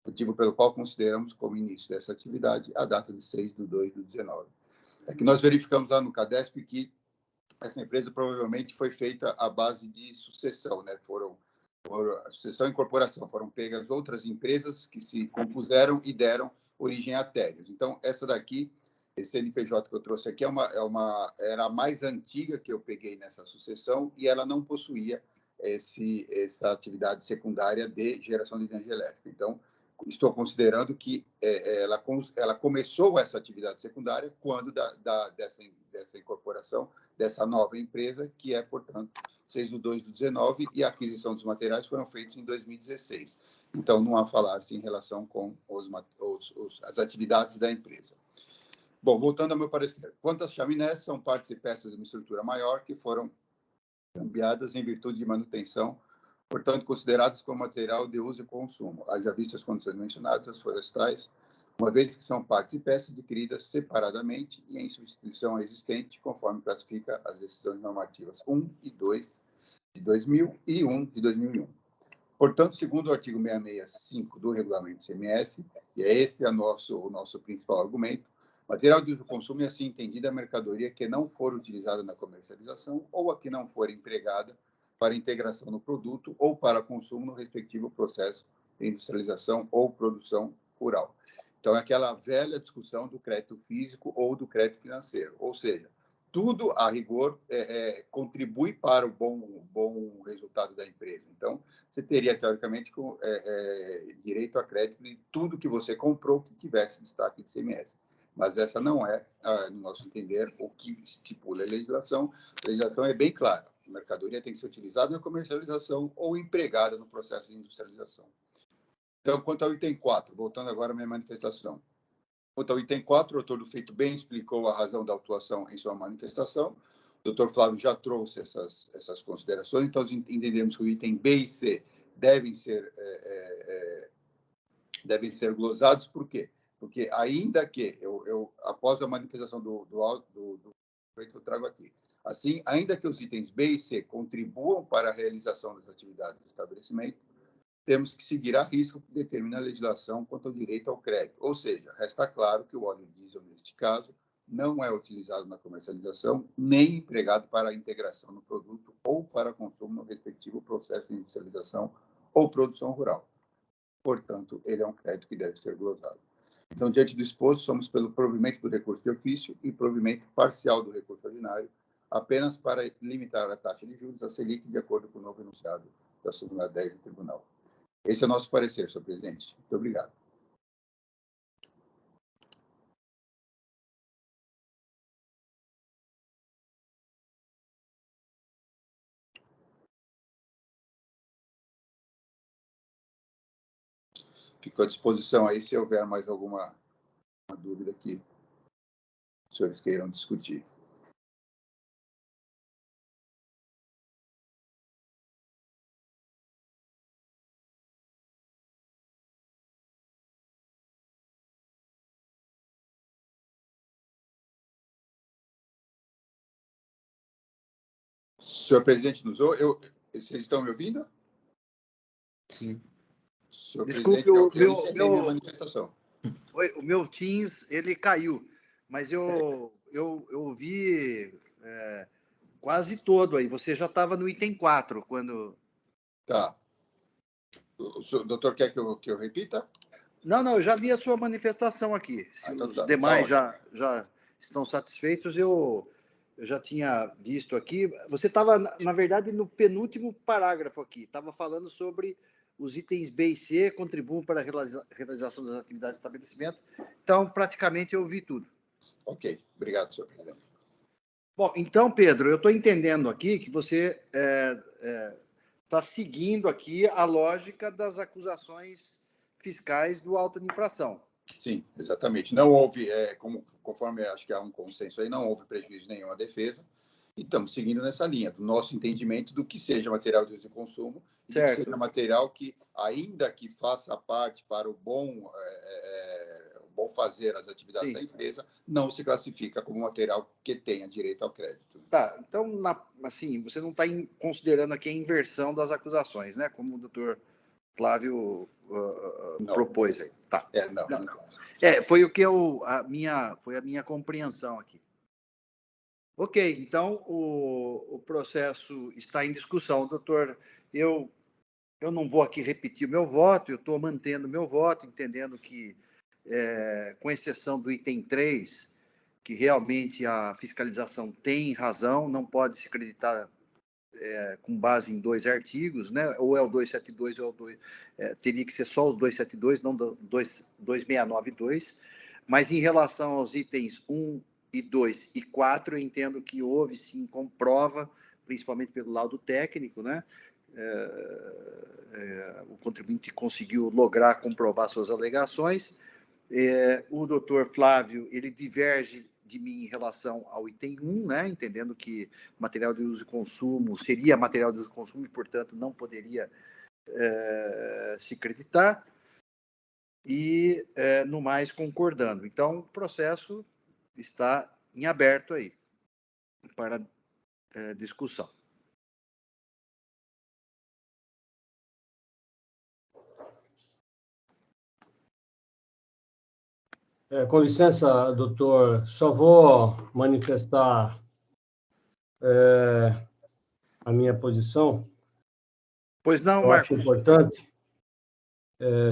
Speaker 4: motivo pelo qual consideramos como início dessa atividade a data de 6/2/19. É que nós verificamos lá no CADESP que essa empresa provavelmente foi feita à base de sucessão, né? Foram sucessão e incorporação, foram pegas outras empresas que se compuseram e deram origem a térreos. Então, essa daqui, esse CNPJ que eu trouxe aqui, era a mais antiga que eu peguei nessa sucessão e ela não possuía essa atividade secundária de geração de energia elétrica. Então, estou considerando que ela começou essa atividade secundária quando dessa incorporação, dessa nova empresa, que é, portanto, 6/2/19, e a aquisição dos materiais foram feitos em 2016. Então, não há falar-se em relação com as atividades da empresa. Bom, voltando ao meu parecer. Quanto às chaminés, são partes e peças de uma estrutura maior que foram cambiadas em virtude de manutenção, portanto, considerados como material de uso e consumo, haja vista as condições mencionadas, as florestais, uma vez que são partes e peças adquiridas separadamente e em substituição existente, conforme classifica as decisões normativas 1 e 2 de 2000 e 1 de 2001. Portanto, segundo o artigo 665 do Regulamento ICMS, e esse é o nosso principal argumento, material de uso e consumo é assim entendida a mercadoria que não for utilizada na comercialização ou a que não for empregada para integração no produto ou para consumo no respectivo processo de industrialização ou produção rural. Então, é aquela velha discussão do crédito físico ou do crédito financeiro, ou seja, tudo, a rigor, contribui para o bom resultado da empresa. Então, você teria, teoricamente, direito a crédito de tudo que você comprou que tivesse destaque de ICMS. Mas essa não é, no nosso entender, o que estipula a legislação. A legislação é bem clara. A mercadoria tem que ser utilizada na comercialização ou empregada no processo de industrialização. Então, quanto ao item 4, voltando agora à minha manifestação. Quanto ao item 4, o doutor do feito bem explicou a razão da autuação em sua manifestação. O doutor Flávio já trouxe essas considerações, então entendemos que o item B e C devem ser glosados. Por quê? Porque ainda que, após a manifestação do eu trago aqui. Assim, ainda que os itens B e C contribuam para a realização das atividades do estabelecimento, temos que seguir a risco que determina a legislação quanto ao direito ao crédito. Ou seja, resta claro que o óleo diesel, neste caso, não é utilizado na comercialização, nem empregado para a integração no produto ou para consumo no respectivo processo de industrialização ou produção rural. Portanto, ele é um crédito que deve ser glosado. Então, diante do exposto, somos pelo provimento do recurso de ofício e provimento parcial do recurso ordinário, apenas para limitar a taxa de juros a Selic, de acordo com o novo enunciado da súmula 10 do Tribunal. Esse é o nosso parecer, senhor presidente. Muito obrigado. Fico à disposição aí se houver mais alguma dúvida que os senhores queiram discutir. Senhor presidente, vocês estão me ouvindo?
Speaker 3: Sim.
Speaker 4: Senhor
Speaker 1: Desculpe,
Speaker 4: presidente, eu encerrei minha manifestação.
Speaker 1: O meu Teams, ele caiu, mas eu ouvi quase todo aí. Você já estava no item 4, quando...
Speaker 4: Tá. O doutor quer que eu repita?
Speaker 1: Não, eu já vi a sua manifestação aqui. Se
Speaker 4: então
Speaker 1: os
Speaker 4: tá,
Speaker 1: demais
Speaker 4: tá
Speaker 1: já estão satisfeitos, eu já tinha visto aqui. Você estava, na verdade, no penúltimo parágrafo aqui. Estava falando sobre os itens B e C contribuem para a realização das atividades de estabelecimento. Então, praticamente, eu ouvi tudo.
Speaker 4: Ok. Obrigado, senhor presidente.
Speaker 1: Bom, então, Pedro, eu estou entendendo aqui que você está seguindo aqui a lógica das acusações fiscais do auto de infração.
Speaker 4: Sim, exatamente. Não houve, conforme acho que há um consenso aí, não houve prejuízo nenhum à defesa. E estamos seguindo nessa linha, do nosso entendimento do que seja material de uso e consumo, e que seja material que, ainda que faça parte para o bom fazer as atividades da empresa, não se classifica como material que tenha direito ao crédito.
Speaker 1: Tá, então, assim, você não está considerando aqui a inversão das acusações, né? Como o doutor Flávio propôs aí. Tá. Foi o que foi a minha compreensão aqui. Ok, então o processo está em discussão. Doutor, eu não vou aqui repetir o meu voto, eu estou mantendo o meu voto, entendendo que, com exceção do item 3, que realmente a fiscalização tem razão, não pode se acreditar com base em 2 artigos, né? Ou é o 272 ou é o 2... teria que ser só o 272, não 2692, mas em relação aos itens 1 e 2 e 4, eu entendo que houve, sim, comprova, principalmente pelo laudo técnico, né? O contribuinte conseguiu lograr comprovar suas alegações. O doutor Flávio, ele diverge de mim em relação ao item 1, né? Entendendo que material de uso e consumo seria material de uso e consumo e, portanto, não poderia se creditar. E, no mais, concordando. Então, o processo está em aberto aí para discussão.
Speaker 5: Com licença, doutor, só vou manifestar a minha posição.
Speaker 1: Pois não,
Speaker 5: eu
Speaker 1: Marcos.
Speaker 5: Acho importante,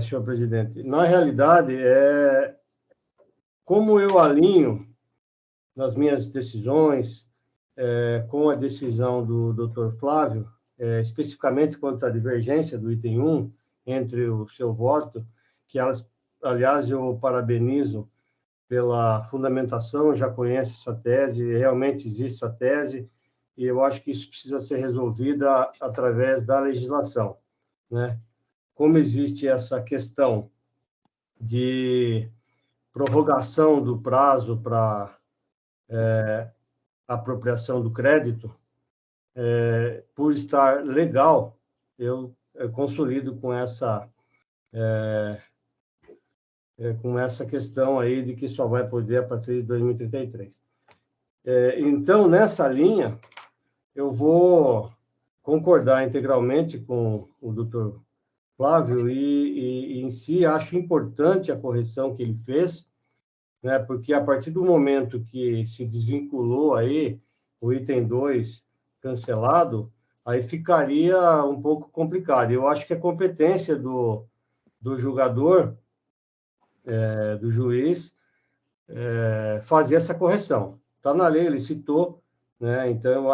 Speaker 5: senhor presidente. Na realidade, como eu alinho nas minhas decisões com a decisão do doutor Flávio, especificamente quanto à divergência do item 1 entre o seu voto, que, aliás, eu parabenizo pela fundamentação, já conhece essa tese, realmente existe essa tese, e eu acho que isso precisa ser resolvido através da legislação, né? Como existe essa questão de prorrogação do prazo para apropriação do crédito, por estar legal, eu consolido com essa questão aí de que só vai poder a partir de 2033. Então, nessa linha, eu vou concordar integralmente com o doutor Flávio e, em si, acho importante a correção que ele fez, né, porque a partir do momento que se desvinculou aí o item 2 cancelado, aí ficaria um pouco complicado. Eu acho que é competência do julgador, do juiz, fazer essa correção. Está na lei, ele citou, né? Então eu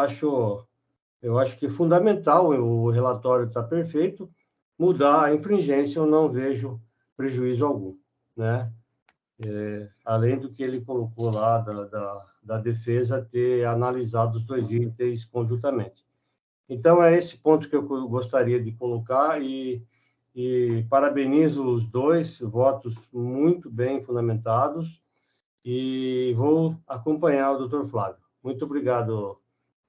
Speaker 5: acho que é fundamental, o relatório está perfeito, mudar a infringência, eu não vejo prejuízo algum, né? Além do que ele colocou lá da defesa ter analisado os dois itens conjuntamente. Então, é esse ponto que eu gostaria de colocar e parabenizo os dois, votos muito bem fundamentados, e vou acompanhar o doutor Flávio. Muito obrigado,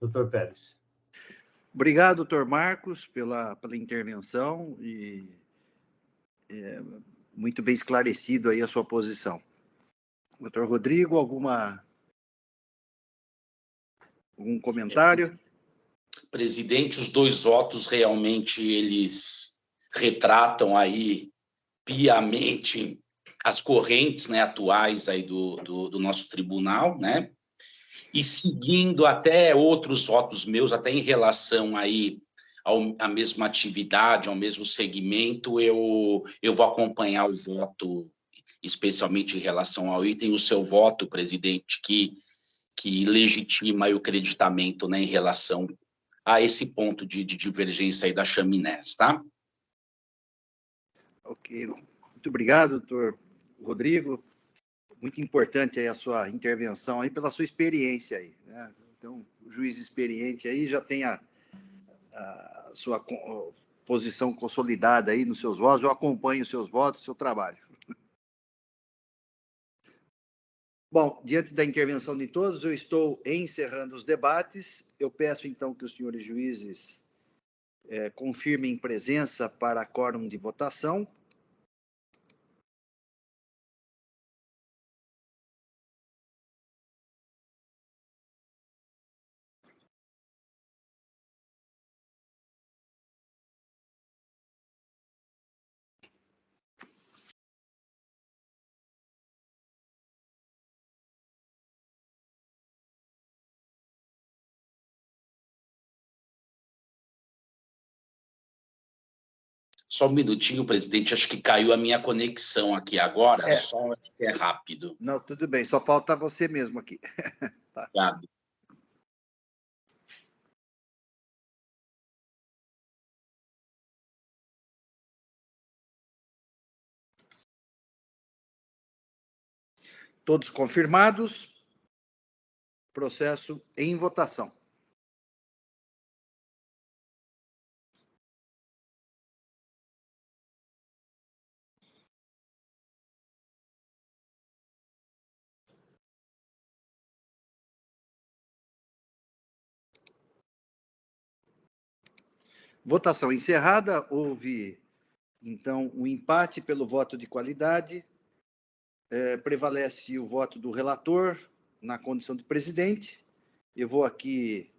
Speaker 5: doutor Pérez.
Speaker 1: Obrigado, doutor Marcos, pela intervenção e muito bem esclarecido aí a sua posição. Doutor Rodrigo, algum comentário?
Speaker 6: Presidente, os dois votos realmente eles retratam aí piamente as correntes, né, atuais aí do nosso tribunal, né? E seguindo até outros votos meus, até em relação aí à mesma atividade, ao mesmo segmento, eu vou acompanhar o voto, especialmente em relação ao item, o seu voto, presidente, que legitima aí o creditamento, né, em relação a esse ponto de divergência aí da chaminés, tá?
Speaker 1: Ok. Muito obrigado, doutor Rodrigo. Muito importante aí a sua intervenção aí, pela sua experiência aí, né? Então, o juiz experiente aí já tem a sua posição consolidada aí nos seus votos, eu acompanho os seus votos, o seu trabalho. Bom, diante da intervenção de todos, eu estou encerrando os debates. Eu peço, então, que os senhores juízes confirmem presença para quórum de votação.
Speaker 6: Só um minutinho, presidente, acho que caiu a minha conexão aqui agora, só acho que é rápido.
Speaker 1: Não, tudo bem, só falta você mesmo aqui. Tá.
Speaker 6: Obrigado.
Speaker 1: Todos confirmados. Processo em votação. Votação encerrada. Houve, então, um empate pelo voto de qualidade. Prevalece o voto do relator na condição de presidente. Eu vou aqui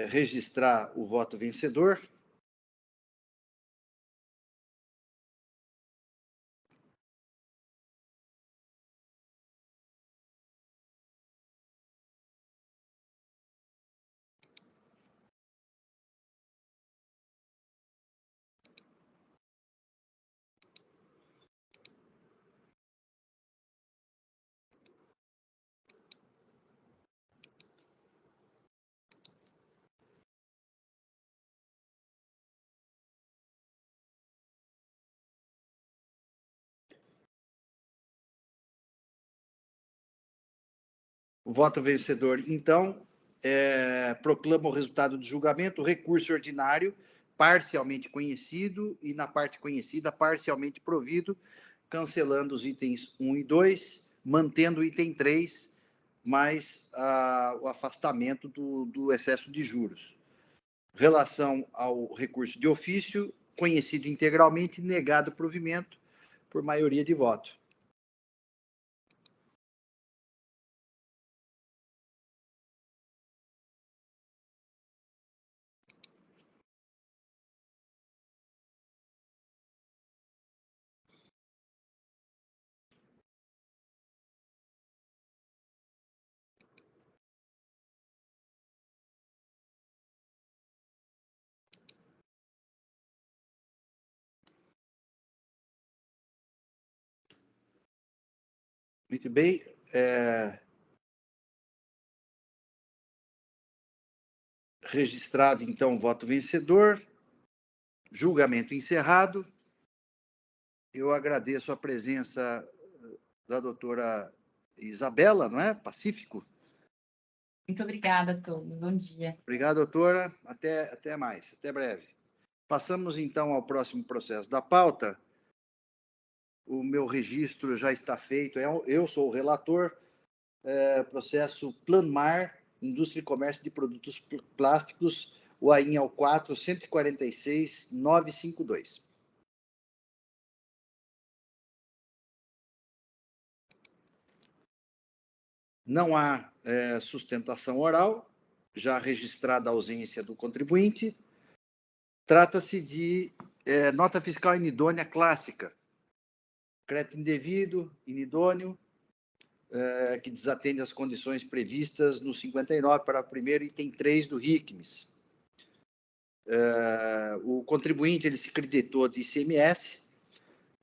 Speaker 1: registrar o voto vencedor. O voto vencedor, então, proclama o resultado do julgamento, o recurso ordinário, parcialmente conhecido, e na parte conhecida, parcialmente provido, cancelando os itens 1 e 2, mantendo o item 3, mais o afastamento do excesso de juros. Relação ao recurso de ofício, conhecido integralmente, negado provimento por maioria de voto. Muito bem. Registrado, então, o voto vencedor. Julgamento encerrado. Eu agradeço a presença da doutora Isabela, não é? Pacífico.
Speaker 7: Muito obrigada a todos. Bom dia.
Speaker 1: Obrigado, doutora. Até mais. Até breve. Passamos, então, ao próximo processo da pauta. O meu registro já está feito. Eu sou o relator. Processo Planmar, Indústria e Comércio de Produtos Plásticos, o AIN ao 4, 146.952. Não há sustentação oral, já registrada a ausência do contribuinte. Trata-se de nota fiscal inidônea clássica. Crédito indevido, inidôneo, que desatende às condições previstas no 59, parágrafo 1º, item 3 do RICMES. O contribuinte ele se creditou de ICMS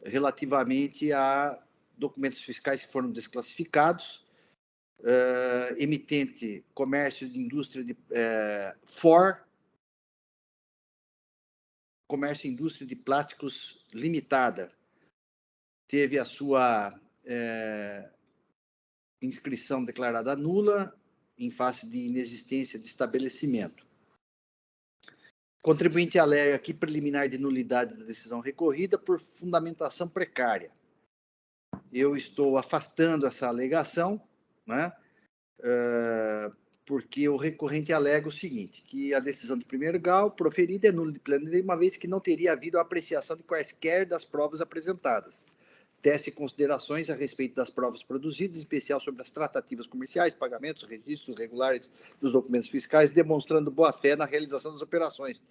Speaker 1: relativamente a documentos fiscais que foram desclassificados, emitente comércio de indústria de comércio e indústria de plásticos limitada, teve a sua inscrição declarada nula em face de inexistência de estabelecimento. O contribuinte alega aqui preliminar de nulidade da decisão recorrida por fundamentação precária. Eu estou afastando essa alegação, né? Porque o recorrente alega o seguinte, que a decisão de primeiro grau proferida é nula de plena lei, uma vez que não teria havido apreciação de quaisquer das provas apresentadas. Tece considerações a respeito das provas produzidas, em especial sobre as tratativas comerciais, pagamentos, registros regulares dos documentos fiscais, demonstrando boa-fé na realização das operações,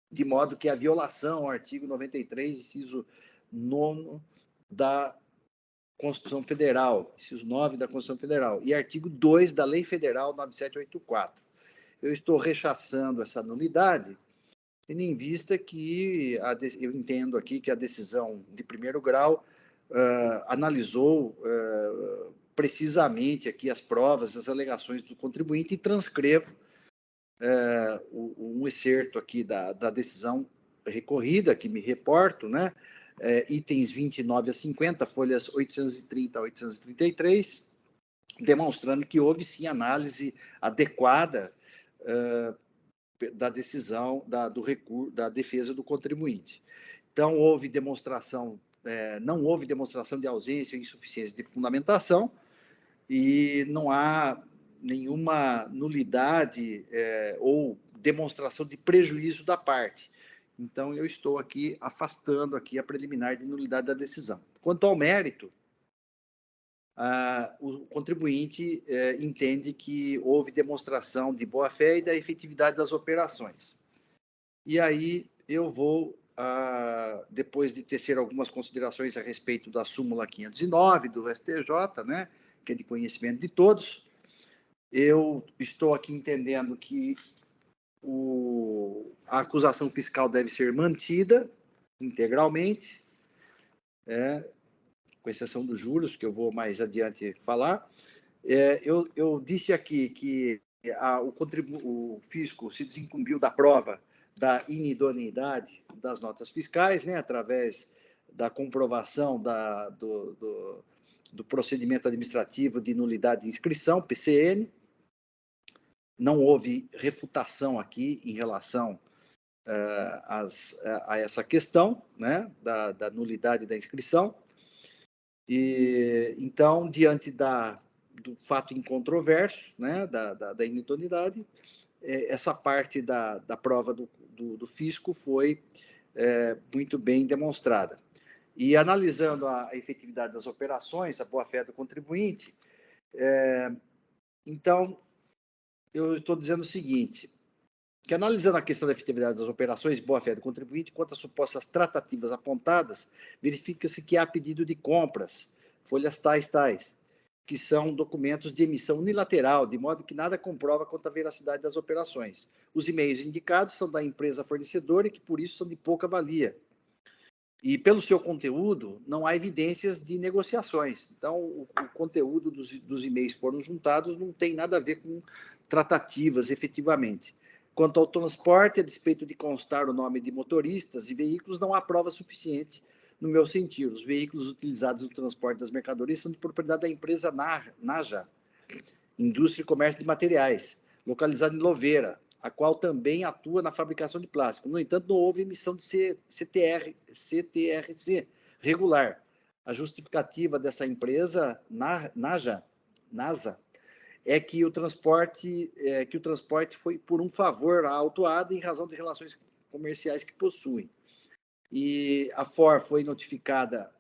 Speaker 1: de modo que a violação ao artigo 93, inciso 9 da Constituição Federal, inciso 9 da Constituição Federal, e artigo 2 da Lei Federal 9784. Eu estou rechaçando essa nulidade, tendo em vista que eu entendo aqui que a decisão de primeiro grau analisou precisamente aqui as provas, as alegações do contribuinte e transcrevo um excerto aqui da decisão recorrida, que me reporto, né? Itens 29 a 50, folhas 830 a 833, demonstrando que houve, sim, análise adequada da decisão da defesa do contribuinte. Então, não houve demonstração de ausência ou insuficiência de fundamentação e não há nenhuma nulidade ou demonstração de prejuízo da parte. Então, eu estou aqui afastando aqui a preliminar de nulidade da decisão. Quanto ao mérito, o contribuinte entende que houve demonstração de boa-fé e da efetividade das operações. E aí eu vou, depois de tecer algumas considerações a respeito da súmula 509 do STJ, né, que é de conhecimento de todos, eu estou aqui entendendo que a acusação fiscal deve ser mantida integralmente, com exceção dos juros, que eu vou mais adiante falar. Eu disse aqui que o fisco se desincumbiu da prova da inidoneidade das notas fiscais, né, através da comprovação do procedimento administrativo de nulidade de inscrição, PCN. Não houve refutação aqui em relação a essa questão, né, da nulidade da inscrição. E, então, diante do fato incontroverso, né, da inidoneidade, essa parte da prova do fisco foi muito bem demonstrada. E analisando a efetividade das operações, a boa-fé do contribuinte, então, eu estou dizendo o seguinte, que analisando a questão da efetividade das operações, boa-fé do contribuinte, quanto às supostas tratativas apontadas, verifica-se que há pedido de compras, folhas tais, que são documentos de emissão unilateral, de modo que nada comprova quanto à veracidade das operações. Os e-mails indicados são da empresa fornecedora e que, por isso, são de pouca valia. E pelo seu conteúdo, não há evidências de negociações. Então, o conteúdo dos e-mails que foram juntados não tem nada a ver com tratativas, efetivamente. Quanto ao transporte, a despeito de constar o nome de motoristas e veículos, não há prova suficiente no meu sentido. Os veículos utilizados no transporte das mercadorias são de propriedade da empresa Naja, Indústria e Comércio de Materiais, localizada em Louveira, a qual também atua na fabricação de plástico. No entanto, não houve emissão de CTRC regular. A justificativa dessa empresa, NASA, é que o transporte foi por um favor à autuada em razão de relações comerciais que possuem. E a FOR foi notificada,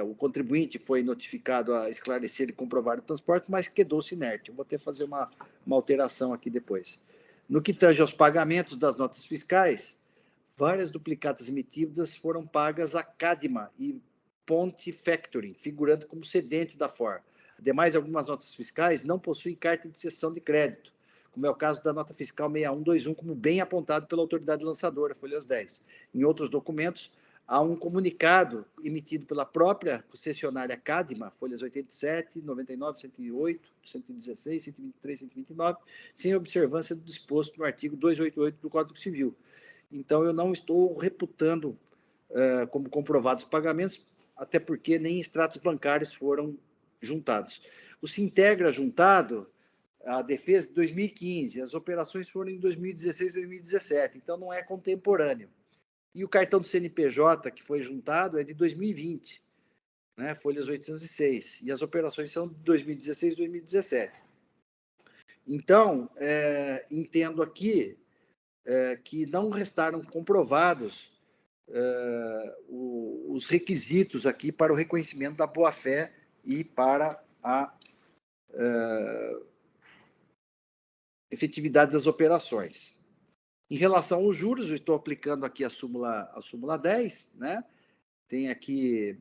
Speaker 1: o contribuinte foi notificado a esclarecer e comprovar o transporte, mas quedou-se inerte. Eu vou ter que fazer uma alteração aqui depois. No que tange aos pagamentos das notas fiscais, várias duplicatas emitidas foram pagas a Cadma e Ponte Factoring, figurando como cedente da FOR. Ademais, algumas notas fiscais não possuem carta de cessão de crédito, como é o caso da nota fiscal 6121, como bem apontado pela autoridade lançadora, folhas 10. Em outros documentos, há um comunicado emitido pela própria concessionária Cadma, folhas 87, 99, 108, 116, 123, 129, sem observância do disposto no artigo 288 do Código Civil. Então, eu não estou reputando como comprovados pagamentos, até porque nem extratos bancários foram juntados. O Sintegra juntado, a defesa de 2015, as operações foram em 2016 e 2017, então não é contemporâneo. E o cartão do CNPJ que foi juntado é de 2020, né, folhas 806, e as operações são de 2016 e 2017. Então, entendo aqui que não restaram comprovados os requisitos aqui para o reconhecimento da boa-fé e para a efetividade das operações. Em relação aos juros, eu estou aplicando aqui a súmula 10, né? Tem aqui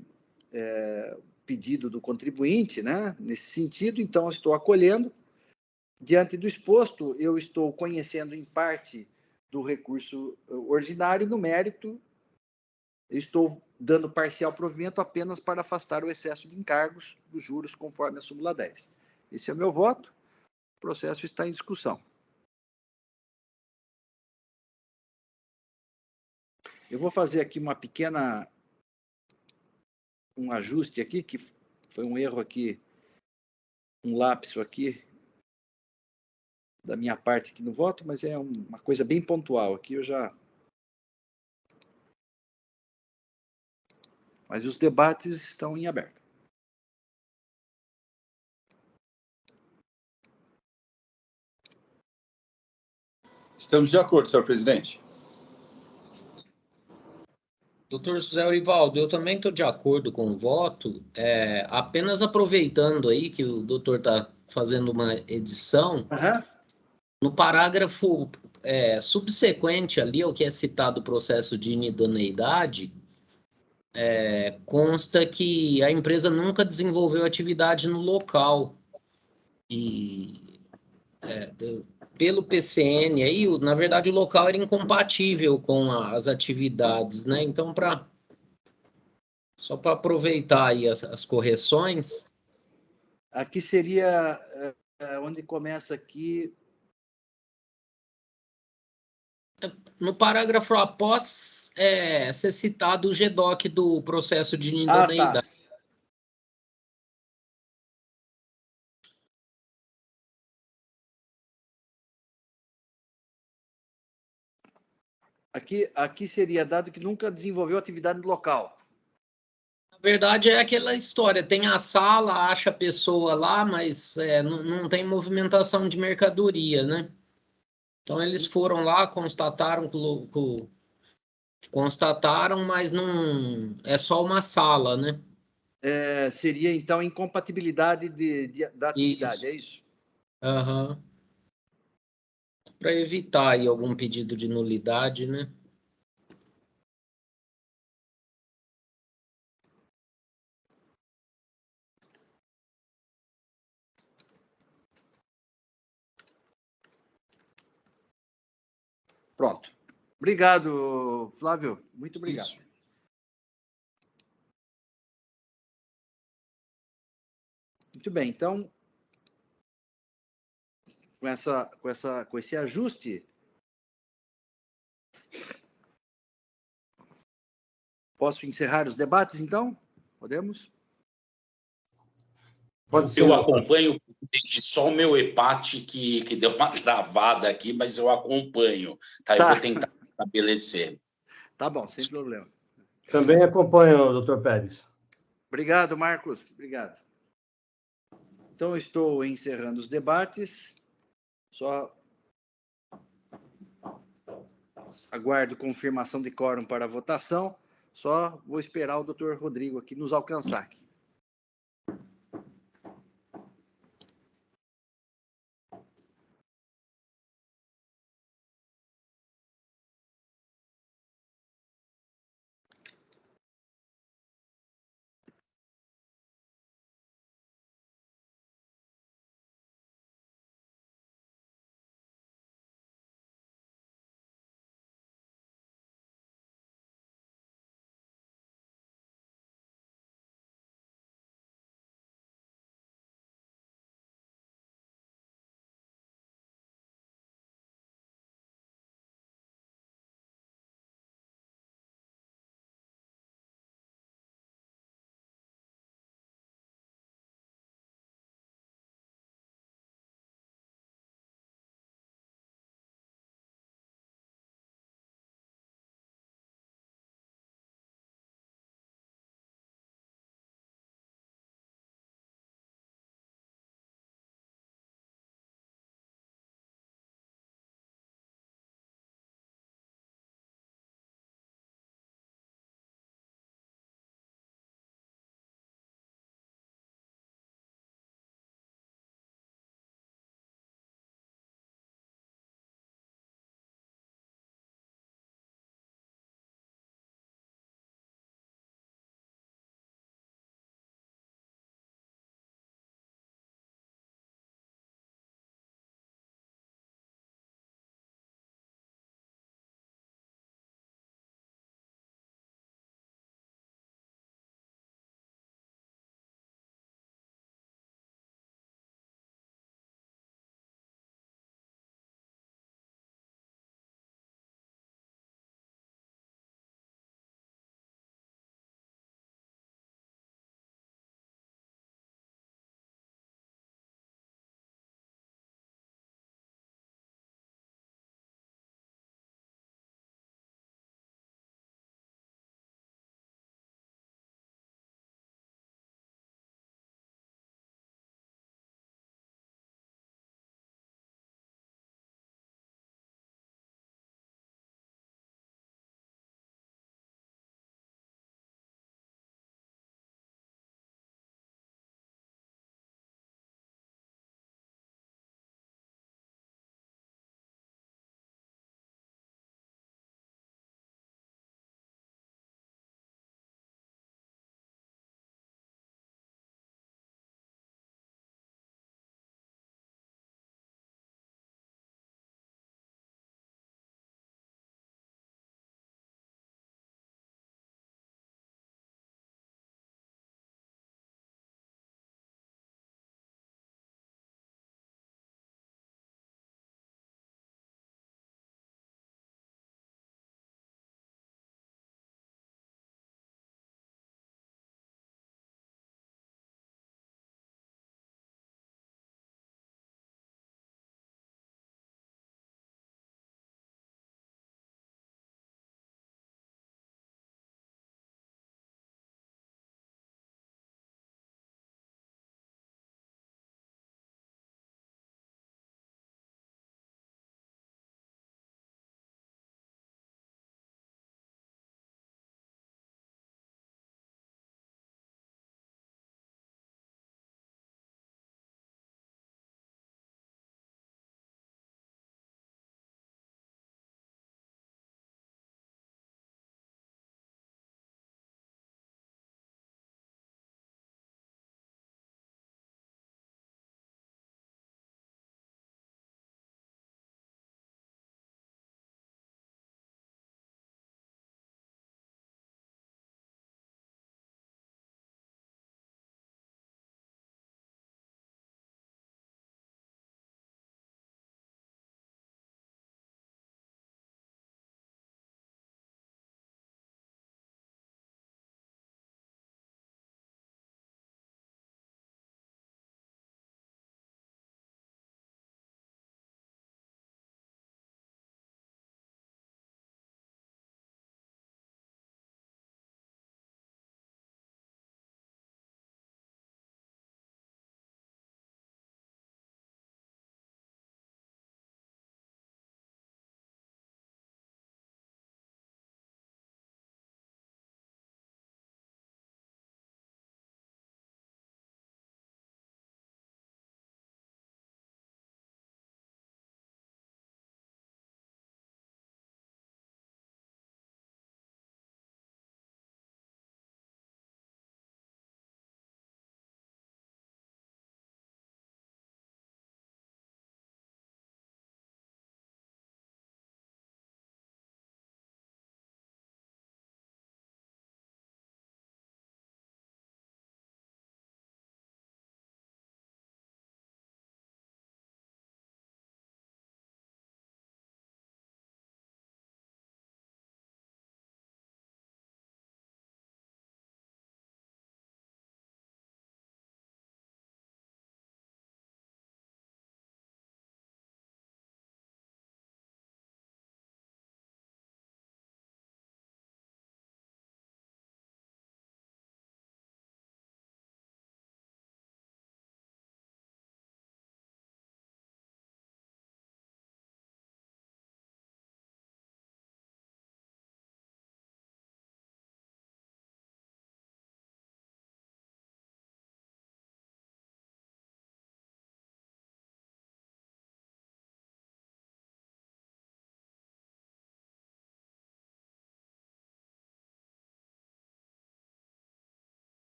Speaker 1: pedido do contribuinte, né? Nesse sentido, então, eu estou acolhendo. Diante do exposto, eu estou conhecendo em parte do recurso ordinário e no mérito, eu estou dando parcial provimento apenas para afastar o excesso de encargos dos juros, conforme a súmula 10. Esse é o meu voto. O processo está em discussão. Eu vou fazer aqui um ajuste aqui, que foi um erro aqui, um lapso aqui, da minha parte aqui no voto, mas é uma coisa bem pontual aqui, Mas os debates estão em aberto.
Speaker 4: Estamos de acordo, senhor presidente.
Speaker 3: Doutor José Orivaldo, eu também estou de acordo com o voto, apenas aproveitando aí que o doutor está fazendo uma edição, no parágrafo subsequente ali ao que é citado o processo de inidoneidade, consta que a empresa nunca desenvolveu atividade no local. E pelo PCN aí, na verdade, o local era incompatível com as atividades, né? Então, só para aproveitar aí as correções.
Speaker 1: Aqui seria onde começa aqui.
Speaker 3: No parágrafo após ser citado o GDOC do processo de idoneidade.
Speaker 1: Tá. Aqui seria dado que nunca desenvolveu atividade no local.
Speaker 3: Na verdade, é aquela história, tem a sala, acha a pessoa lá, mas não tem movimentação de mercadoria, né? Então, eles foram lá, constataram, mas não é só uma sala, né?
Speaker 1: Seria, então, incompatibilidade da atividade,
Speaker 3: Isso.
Speaker 1: é isso?
Speaker 3: Aham. Para evitar aí algum pedido de nulidade, né?
Speaker 1: Pronto. Obrigado, Flávio. Muito obrigado.
Speaker 3: Isso.
Speaker 1: Muito bem, então, com esse ajuste, posso encerrar os debates, então? Podemos?
Speaker 5: Pode ser,
Speaker 6: Eu
Speaker 5: doutor.
Speaker 6: acompanho, presidente, só o meu EPAT que deu uma travada aqui, mas eu acompanho, tá? Eu
Speaker 1: Tá.
Speaker 6: vou tentar estabelecer.
Speaker 1: Tá bom, sem problema.
Speaker 5: Também acompanho, doutor Pérez.
Speaker 1: Obrigado, Marcos. Obrigado. Então, eu estou encerrando os debates. Só aguardo confirmação de quórum para a votação. Só vou esperar o doutor Rodrigo aqui nos alcançar. Aqui.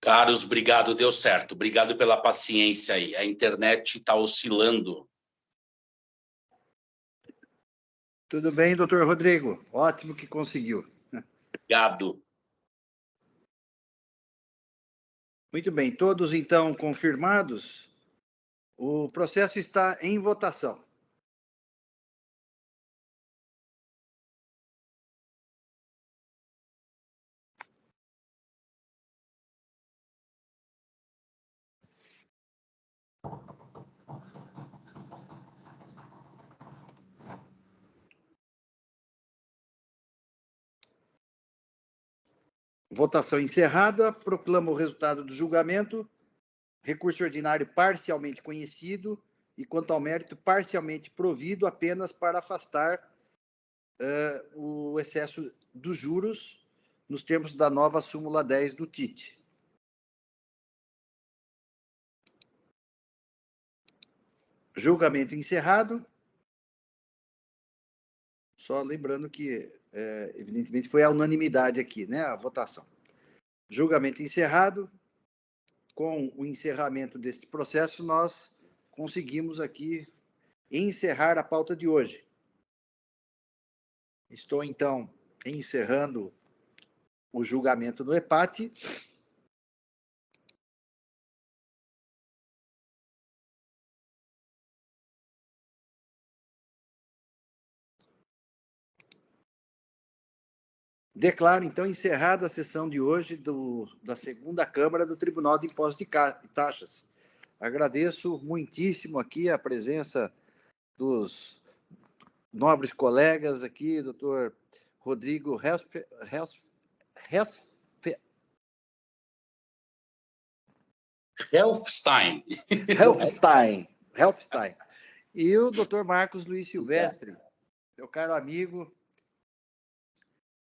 Speaker 6: Carlos, obrigado, deu certo. Obrigado pela paciência aí. A internet está oscilando.
Speaker 1: Tudo bem, doutor Rodrigo? Ótimo que conseguiu.
Speaker 6: Obrigado.
Speaker 1: Muito bem, todos então confirmados. O processo está em votação. Votação encerrada. Proclamo o resultado do julgamento. Recurso ordinário parcialmente conhecido e, quanto ao mérito, parcialmente provido apenas para afastar o excesso dos juros nos termos da nova súmula 10 do TIT. Julgamento encerrado. Só lembrando que, evidentemente, foi a unanimidade aqui, né, a votação. Julgamento encerrado. Com o encerramento deste processo, nós conseguimos aqui encerrar a pauta de hoje. Estou, então, encerrando o julgamento no EPAT. Declaro, então, encerrada a sessão de hoje da segunda Câmara do Tribunal de Impostos e Taxas. Agradeço muitíssimo aqui a presença dos nobres colegas aqui, doutor Rodrigo Helfstein e o doutor Marcos Luiz Silvestre, meu caro amigo.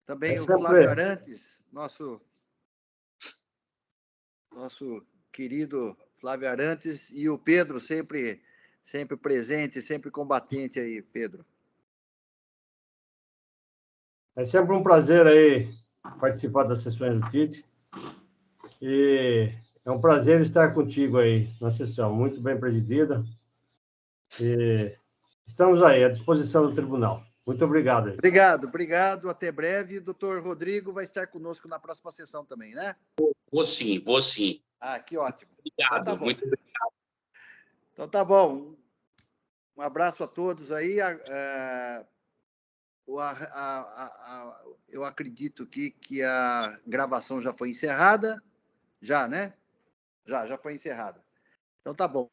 Speaker 1: Também o Flávio Arantes, nosso querido Flávio Arantes, e o Pedro, sempre presente, sempre combatente aí, Pedro.
Speaker 5: É sempre um prazer aí participar das sessões do TIT. E é um prazer estar contigo aí na sessão, muito bem presidida. E estamos aí à disposição do tribunal. Muito obrigado.
Speaker 1: Obrigado. Até breve. O doutor Rodrigo vai estar conosco na próxima sessão também, né?
Speaker 6: Vou sim.
Speaker 1: Ah, que ótimo.
Speaker 6: Obrigado,
Speaker 1: então, tá bom.
Speaker 6: muito obrigado.
Speaker 1: Então tá bom. Um abraço a todos aí. Eu acredito que a gravação já foi encerrada. Já, né? Já foi encerrada. Então tá bom.